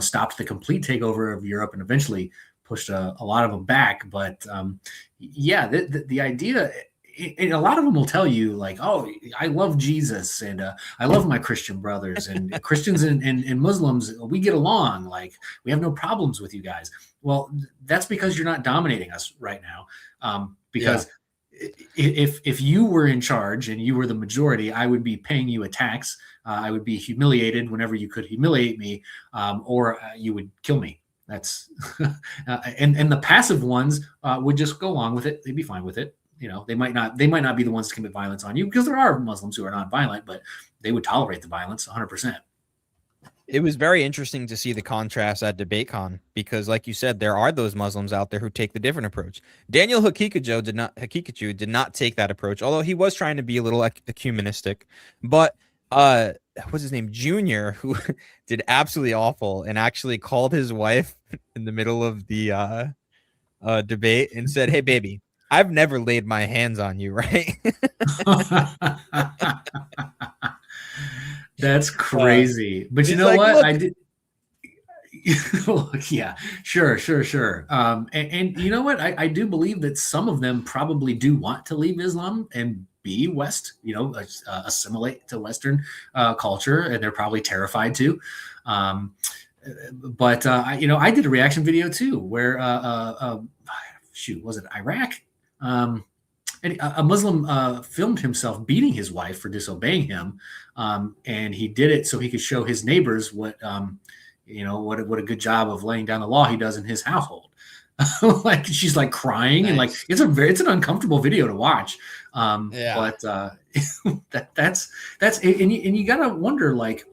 stopped the complete takeover of Europe and eventually pushed a lot of them back. But the idea. And a lot of them will tell you like, oh, I love Jesus and I love my Christian brothers and Christians and Muslims. We get along. Like we have no problems with you guys. Well, that's because you're not dominating us right now. Because if you were in charge and you were the majority, I would be paying you a tax. I would be humiliated whenever you could humiliate me or you would kill me. That's and the passive ones would just go along with it. They'd be fine with it. You know, they might not be the ones to commit violence on you, because there are Muslims who are not violent, but they would tolerate the violence 100%. It was very interesting to see the contrast at DebateCon, because, like you said, there are those Muslims out there who take the different approach. Daniel Hakikachu did not take that approach, although he was trying to be a little ecumenistic. But what's his name, Junior, who did absolutely awful and actually called his wife in the middle of the debate and said, "Hey, baby, I've never laid my hands on you, right?" That's crazy. But you know like, what? look, I did. Yeah, sure. And you know what? I do believe that some of them probably do want to leave Islam and be West, you know, assimilate to Western culture, and they're probably terrified too. But you know, I did a reaction video too, where was it Iraq? And a Muslim filmed himself beating his wife for disobeying him, and he did it so he could show his neighbors what you know, what a good job of laying down the law he does in his household. Like, she's like crying, and like it's an uncomfortable video to watch. But that's and you gotta wonder, like,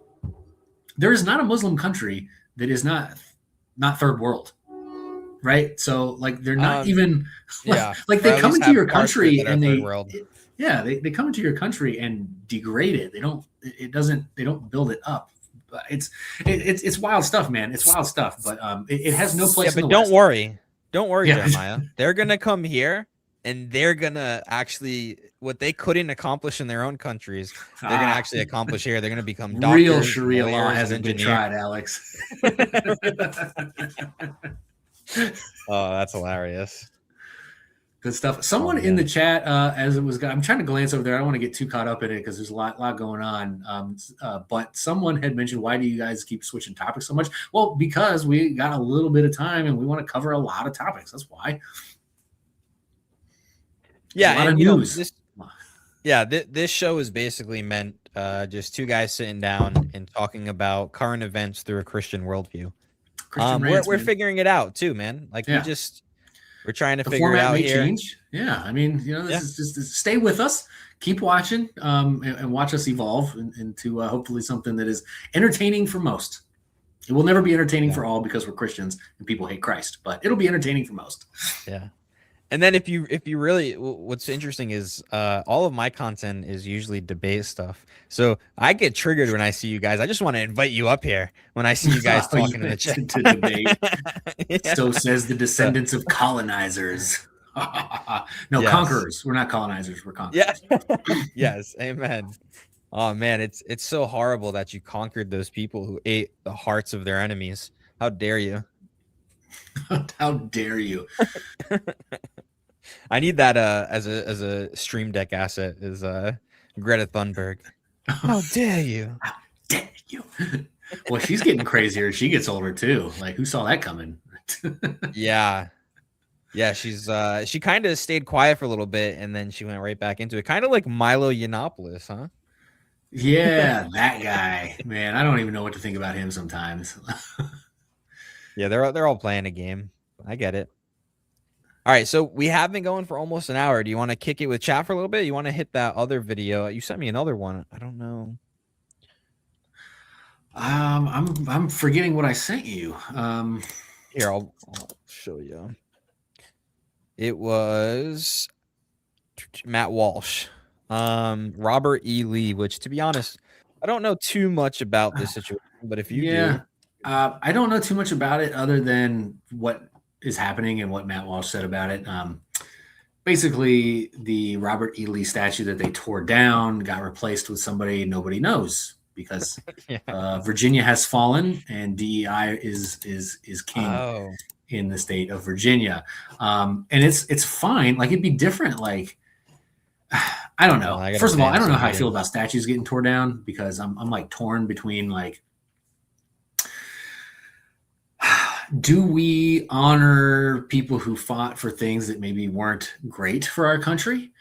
there is not a Muslim country that is not third world. Right. So like, they're not even like they come into your country and they come into your country and degrade it. They don't build it up. But it's wild stuff, man. It's wild stuff. But it has no place. Yeah, but don't worry, Jeremiah. They're gonna come here and they're gonna actually, what they couldn't accomplish in their own countries, they're gonna actually accomplish here. They're gonna become doctors. Real Sharia law hasn't been tried, Alex. Oh, that's hilarious. Good stuff. Someone in the chat, as it was, I'm trying to glance over there. I don't want to get too caught up in it because there's a lot going on. But someone had mentioned, why do you guys keep switching topics so much? Well, because we got a little bit of time and we want to cover a lot of topics. That's why. Yeah, a lot of news. This show is basically meant just two guys sitting down and talking about current events through a Christian worldview. We're figuring it out too, man. Like, we're trying to figure it out here. Change. Yeah, I mean, you know, this is just stay with us, keep watching, and watch us evolve into hopefully something that is entertaining for most. It will never be entertaining for all, because we're Christians and people hate Christ, but it'll be entertaining for most. Yeah. And then if you really, what's interesting is all of my content is usually debate stuff. So I get triggered when I see you guys. I just want to invite you up here when I see you guys talking in the chat. To debate. So says the descendants of colonizers. No, conquerors. We're not colonizers. We're conquerors. Yeah. Yes. Amen. Oh man, it's so horrible that you conquered those people who ate the hearts of their enemies. How dare you? How dare you? I need that as a stream deck asset, is Greta Thunberg. How dare you? How dare you? Well, she's getting crazier as she gets older too. Like, who saw that coming? Yeah, she's she kind of stayed quiet for a little bit and then she went right back into it, kind of like Milo Yiannopoulos, huh? Yeah, that guy, man. I don't even know what to think about him sometimes. Yeah, they're all playing a game. I get it. All right, so we have been going for almost an hour. Do you want to kick it with chat for a little bit? You want to hit that other video? You sent me another one. I don't know. I'm forgetting what I sent you. Here, I'll show you. It was Matt Walsh, Robert E. Lee, which, to be honest, I don't know too much about this situation, but if you do. I don't know too much about it other than what is happening and what Matt Walsh said about it. Basically, the Robert E. Lee statue that they tore down got replaced with somebody nobody knows, because Virginia has fallen and DEI is king in the state of Virginia. And it's fine. Like, it'd be different. Like, I don't know. First of all, I don't know how I feel about statues getting torn down, because I'm like torn between, like, do we honor people who fought for things that maybe weren't great for our country?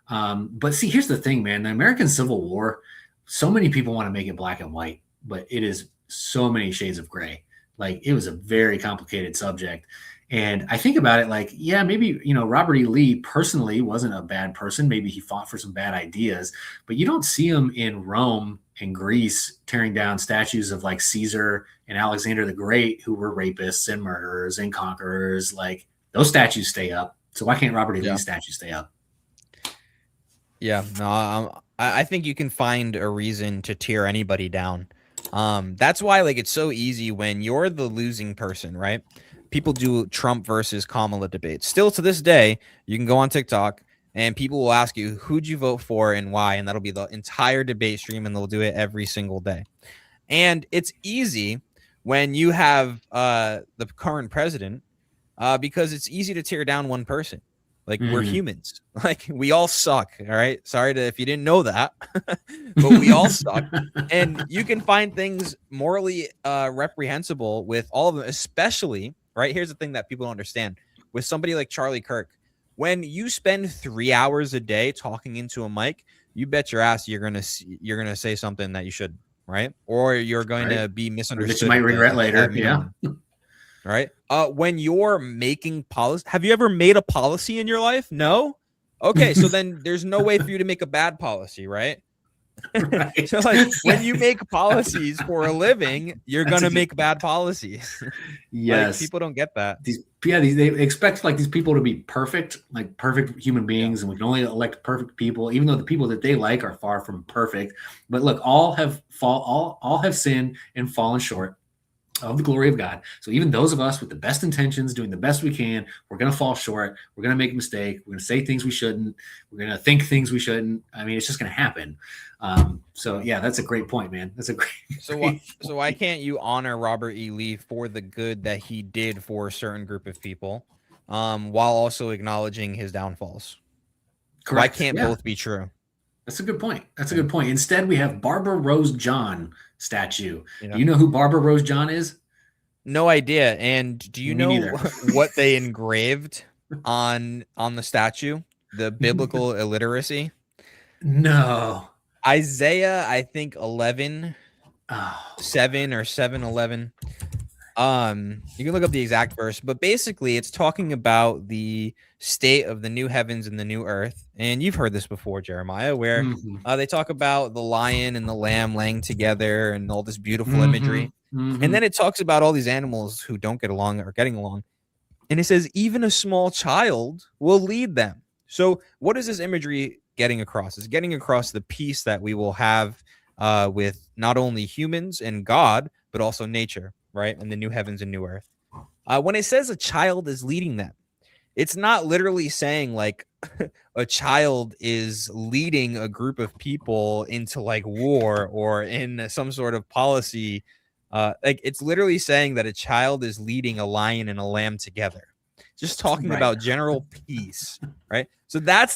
But see, here's the thing, man. The American Civil War, so many people want to make it black and white, but it is so many shades of gray. Like it was a very complicated subject. And I think about it like, yeah, maybe, Robert E. Lee personally wasn't a bad person. Maybe he fought for some bad ideas, but you don't see him in Rome and Greece tearing down statues of like Caesar and Alexander the Great, who were rapists and murderers and conquerors. Like those statues stay up. So why can't Robert E. Lee's statue stay up? Yeah, no, I think you can find a reason to tear anybody down. That's why like it's so easy when you're the losing person, right? People do Trump versus Kamala debates. Still to this day, you can go on TikTok and people will ask you, who'd you vote for and why? And that'll be the entire debate stream and they'll do it every single day. And it's easy when you have the current president because it's easy to tear down one person. Like we're humans. Like we all suck. All right. Sorry if you didn't know that, but we all suck. And you can find things morally reprehensible with all of them, especially, right? Here's the thing that people don't understand with somebody like Charlie Kirk. When you spend 3 hours a day talking into a mic, you bet your ass you're gonna say something that you should, right? Or you're going to be misunderstood. That you might regret later. Yeah. Right. When you're making policy, have you ever made a policy in your life? No. Okay. So then there's no way for you to make a bad policy, right? Right. So like when you make policies for a living, you're going to make bad policies. Yes. Like, people don't get that. They expect like these people to be perfect, like perfect human beings. And we can only elect perfect people, even though the people that they like are far from perfect. But look, all have sinned and fallen short of the glory of God. So even those of us with the best intentions, doing the best we can, we're going to fall short. We're going to make a mistake. We're going to say things we shouldn't. We're going to think things we shouldn't. I mean, it's just going to happen. So yeah, that's a great point, man. That's a great. So why can't you honor Robert E. Lee for the good that he did for a certain group of people, while also acknowledging his downfalls? Correct. Why can't both be true? That's a good point. That's a good point. Instead, we have Barbara Rose John statue. Yeah. Do you know who Barbara Rose John is? No idea. And do you know what they engraved on the statue? The biblical illiteracy? No. Isaiah, I think 11, 7 or 7:11. You can look up the exact verse, but basically it's talking about the state of the new heavens and the new earth. And you've heard this before, Jeremiah, where they talk about the lion and the lamb laying together and all this beautiful imagery. And then it talks about all these animals who don't get along or getting along. And it says, even a small child will lead them. So what is this imagery getting across? It's getting across the peace that we will have with not only humans and God, but also nature, right? And the new heavens and new earth. When it says a child is leading them, it's not literally saying like a child is leading a group of people into like war or in some sort of policy. Like it's literally saying that a child is leading a lion and a lamb together, just talking about general peace, right? So that's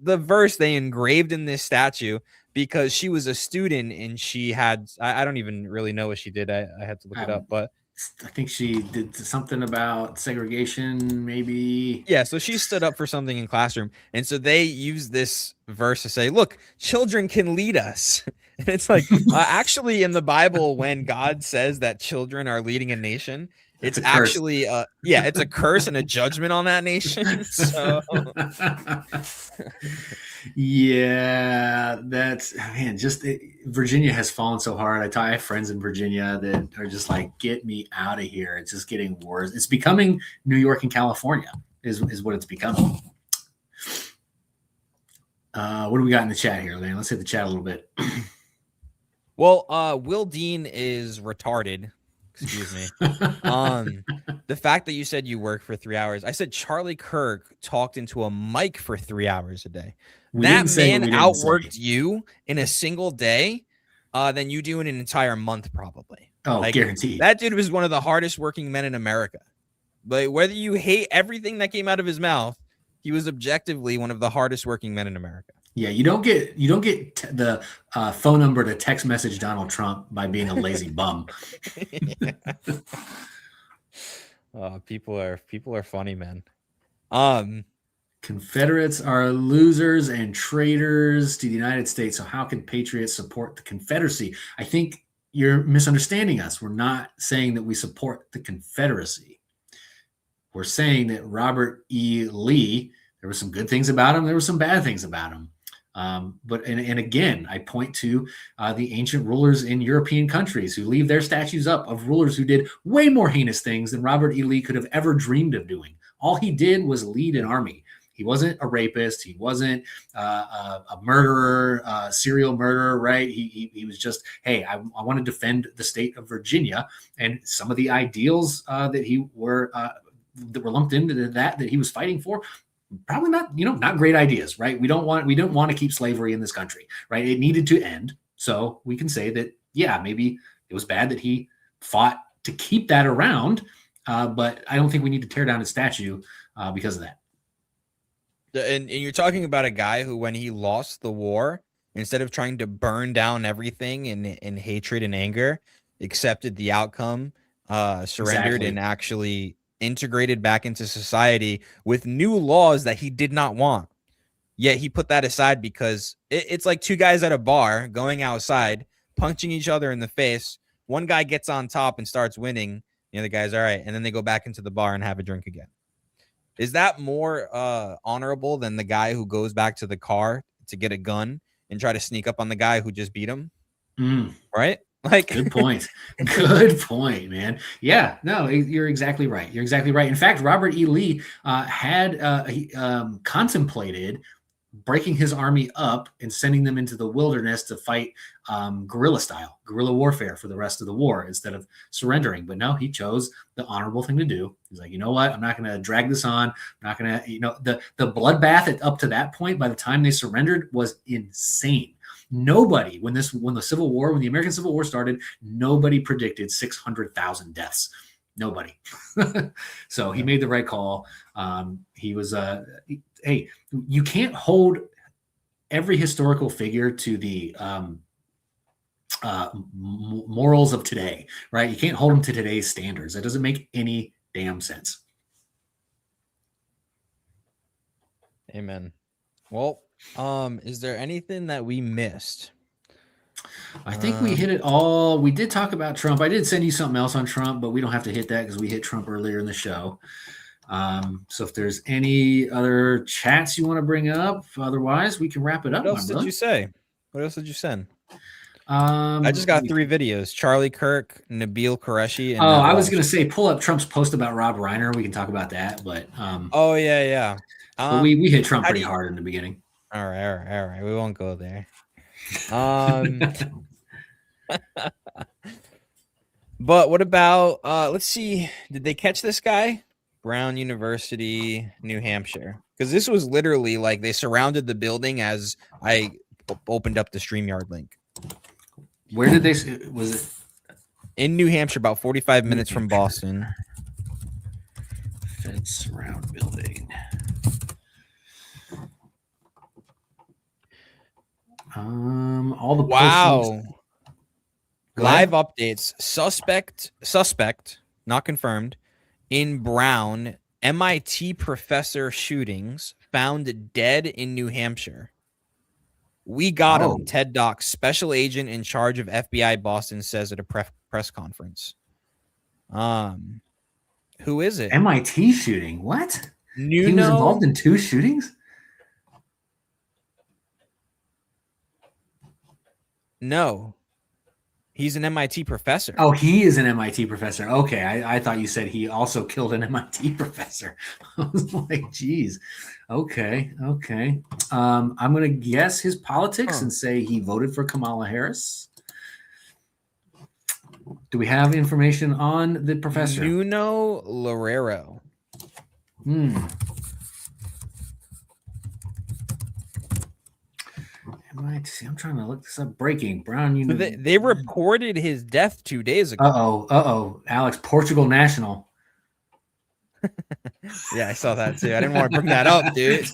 the verse they engraved in this statue because she was a student and she had, I don't even really know what she did. I had to look it up, but I think she did something about segregation, maybe. Yeah, so she stood up for something in classroom. And so they use this verse to say, look, children can lead us. And it's like, actually in the Bible, when God says that children are leading a nation, it's actually, it's a curse and a judgment on that nation. So yeah, Virginia has fallen so hard. I have friends in Virginia that are just like, get me out of here. It's just getting worse. It's becoming New York and California is what it's becoming. What do we got in the chat here, Lane? Let's hit the chat a little bit. Well, Will Dean is retarded. Excuse me. The fact that you said you work for 3 hours, I said Charlie Kirk talked into a mic for 3 hours a day. That man outworked you in a single day than you do in an entire month, probably. Oh, like, guaranteed. That dude was one of the hardest working men in America. But whether you hate everything that came out of his mouth, he was objectively one of the hardest working men in America. Yeah, you don't get the phone number to text message Donald Trump by being a lazy bum. People are funny, man. Confederates are losers and traitors to the United States. So how can patriots support the Confederacy? I think you're misunderstanding us. We're not saying that we support the Confederacy. We're saying that Robert E. Lee, there were some good things about him. There were some bad things about him. But again, I point to the ancient rulers in European countries who leave their statues up of rulers who did way more heinous things than Robert E. Lee could have ever dreamed of doing. All he did was lead an army. He wasn't a rapist. He wasn't a murderer, serial murderer, right? He was just, hey, I want to defend the state of Virginia, and some of the ideals that were lumped into that he was fighting for. Probably not great ideas, right? We don't want to keep slavery in this country, right? It needed to end. So we can say that, yeah, maybe it was bad that he fought to keep that around. But I don't think we need to tear down his statue because of that. And you're talking about a guy who, when he lost the war, instead of trying to burn down everything in hatred and anger, accepted the outcome, surrendered, Exactly. and actually integrated back into society with new laws that he did not want. Yet he put that aside because it's like two guys at a bar going outside, punching each other in the face. One guy gets on top and starts winning. The other guy's all right. And then they go back into the bar and have a drink again. Is that more honorable than the guy who goes back to the car to get a gun and try to sneak up on the guy who just beat him? Right? Like, good point. Good point, man. Yeah, no, you're exactly right. You're exactly right. In fact, Robert E. Lee had contemplated breaking his army up and sending them into the wilderness to fight guerrilla warfare for the rest of the war instead of surrendering. But no, he chose the honorable thing to do. He's like, you know what? I'm not going to drag this on. I'm not going to, the bloodbath up to that point, by the time they surrendered, was insane. Nobody, when the American Civil War started, nobody predicted 600,000 deaths. Nobody. So he made the right call. He was hey, you can't hold every historical figure to the morals of today, right? You can't hold them to today's standards. That doesn't make any damn sense. Amen. Well, is there anything that we missed? I think we hit it all. We did talk about Trump. I did send you something else on Trump, but we don't have to hit that because we hit Trump earlier in the show. So if there's any other chats you want to bring up, otherwise we can wrap it up. What else did you say? What else did you send? I just got 3 videos: Charlie Kirk, Nabil Qureshi. And I was going to say pull up Trump's post about Rob Reiner. We can talk about that, but oh yeah. But we hit Trump pretty hard in the beginning. All right. We won't go there. But what about let's see, did they catch this guy? Brown University, New Hampshire. Because this was literally like they surrounded the building as I opened up the StreamYard link. Where did they? Was it in New Hampshire? About 45 minutes from Boston. Fed surround building. All the wow. Live updates. Suspect, not confirmed. In Brown, MIT professor shootings found dead in New Hampshire. We got him. Ted Dox, special agent in charge of FBI Boston, says at a press conference. Who is it? MIT shooting. What? He was involved in 2 shootings? No. He's an MIT professor. Oh, he is an MIT professor. Okay. I thought you said he also killed an MIT professor. I was like, geez. Okay. I'm going to guess his politics and say he voted for Kamala Harris. Do we have information on the professor? Nuno Loureiro. MIT. I'm trying to look this up. Breaking. Brown University. They reported his death 2 days ago. Alex, Portugal national. Yeah, I saw that too. I didn't want to bring that up, dude.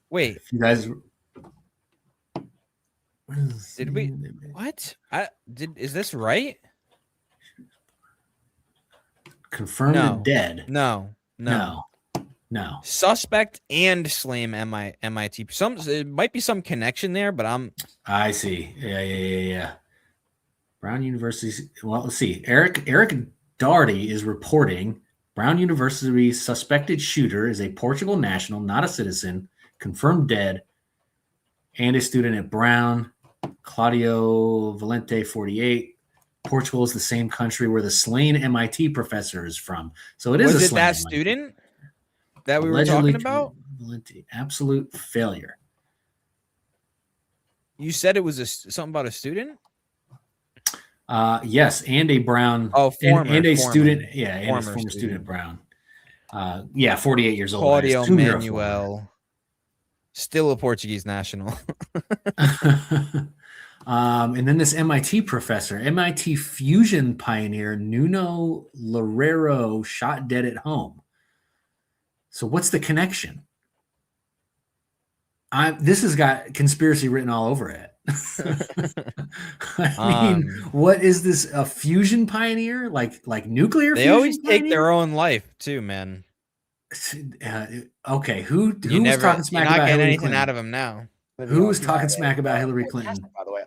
Wait. You guys. Did we? What? Is this right? Confirmed dead. No. No. Suspect and slain MIT. It might be some connection there, but I see. Yeah. Brown University. Well, let's see. Eric Daugherty is reporting Brown University suspected shooter is a Portugal national, not a citizen, confirmed dead, and a student at Brown. Claudio Valente, 48. Portugal is the same country where the slain MIT professor is from. So it is was a it slain that MIT. student that we Allegedly were talking about? Valente. Absolute failure. You said it was something about a student? Yes, and a Brown. Oh, and a former. student. Yeah, and a Former former student student. at Brown. 48 years old. Claudio Assume you're a Manuel. Still a Portuguese national. And then this MIT professor, MIT fusion pioneer Nuno Loureiro, shot dead at home. So what's the connection? This has got conspiracy written all over it. I mean, what is this? A fusion pioneer, like nuclear? They fusion always pioneer? take their own life too, man. Okay, who You was talking you're smack not about getting Hillary anything Clinton? out of him now. Who was talking smack about Hillary Clinton? By the way,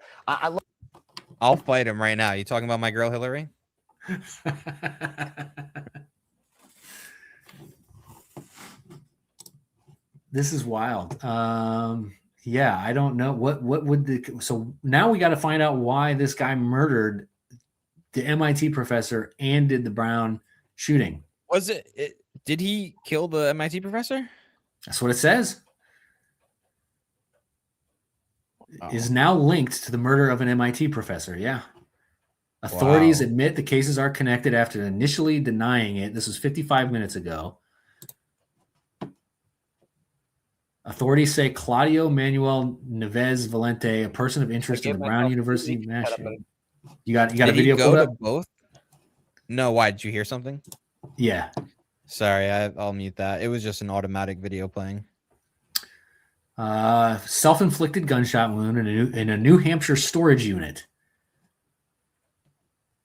I'll fight him right now. You talking about my girl Hillary? This is wild. Yeah, I don't know what would the so now we got to find out why this guy murdered the MIT professor and did the Brown shooting. Was it did he kill the MIT professor? That's what it says. Is now linked to the murder of an MIT professor. Yeah. Authorities Wow. admit the cases are connected after initially denying it. This was 55 minutes ago. Authorities say Claudio Manuel Neves Valente, a person of interest in the Brown University national. You got a Did video he go pulled to up? both? No, why? Did you hear something? Yeah. Sorry, I'll mute that. It was just an automatic video playing. Self-inflicted gunshot wound in a New Hampshire storage unit.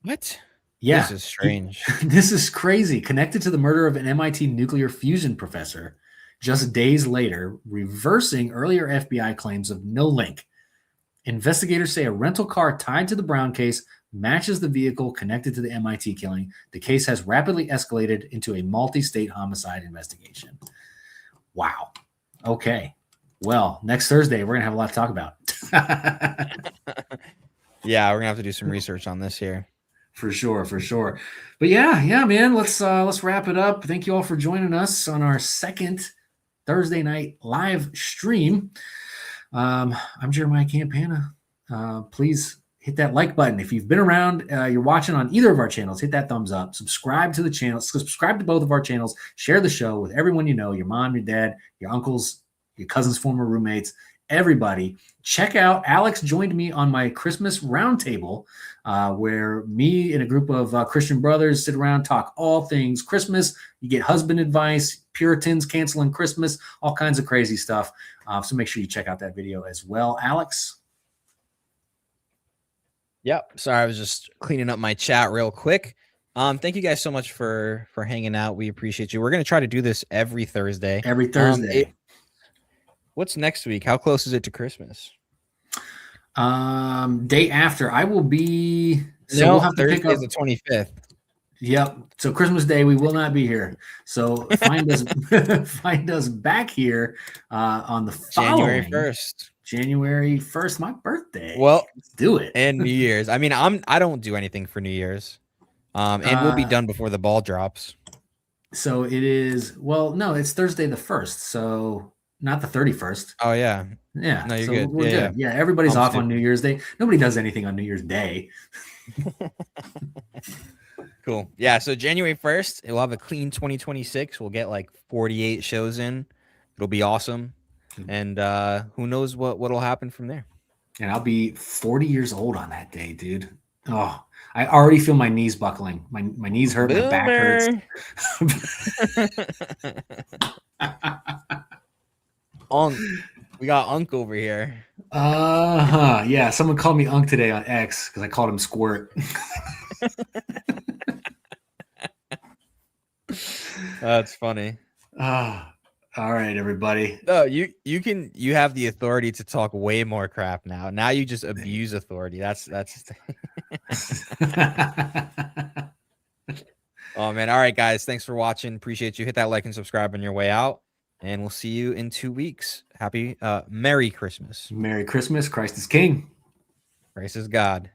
What? Yeah. This is strange. This is crazy. Connected to the murder of an MIT nuclear fusion professor just days later, reversing earlier FBI claims of no link. Investigators say a rental car tied to the Brown case matches the vehicle connected to the MIT killing. The case has rapidly escalated into a multi-state homicide investigation. Wow. Okay. Well, next Thursday, we're going to have a lot to talk about. Yeah, we're going to have to do some research on this here. For sure. But yeah, man, let's wrap it up. Thank you all for joining us on our second Thursday night live stream. I'm Jeremiah Campana. Please hit that like button. If you've been around, you're watching on either of our channels, hit that thumbs up, subscribe to the channel, subscribe to both of our channels, share the show with everyone you know, your mom, your dad, your uncles, your cousins, former roommates, everybody. Check out, Alex joined me on my Christmas roundtable, where me and a group of Christian brothers sit around, talk all things Christmas. You get husband advice, Puritans canceling Christmas, all kinds of crazy stuff. So make sure you check out that video as well. Alex? Yep. Sorry, I was just cleaning up my chat real quick. Thank you guys so much for hanging out. We appreciate you. We're going to try to do this every Thursday. Every Thursday. What's next week? How close is it to Christmas? Day after. I will be. So No, we'll have to Thursday pick up is the 25th. Yep. So Christmas Day, we will not be here. So find us find us back here on the January following 1st. January 1st, my birthday. Well, let's do it. And New Year's. I mean, I don't do anything for New Year's. And we'll be done before the ball drops. So it is, well, no, it's Thursday the 1st. So not the 31st. Oh yeah. Yeah. No, you're so good. We're Yeah, good. Yeah. Everybody's I'm off stupid. on New Year's Day. Nobody does anything on New Year's Day. Cool. Yeah. So January 1st, we'll have a clean 2026. We'll get like 48 shows in. It'll be awesome. And who knows what'll happen from there. And I'll be 40 years old on that day, dude. Oh, I already feel my knees buckling. My knees hurt. My back hurts. Unk. We got Unk over here. Yeah. Someone called me Unk today on X because I called him Squirt. That's funny. All right, everybody. No, you have the authority to talk way more crap now. Now you just abuse authority. That's Oh man. All right, guys. Thanks for watching. Appreciate you. Hit that like and subscribe on your way out. And we'll see you in 2 weeks. Happy Merry Christmas. Merry Christmas. Christ is King. Christ is God.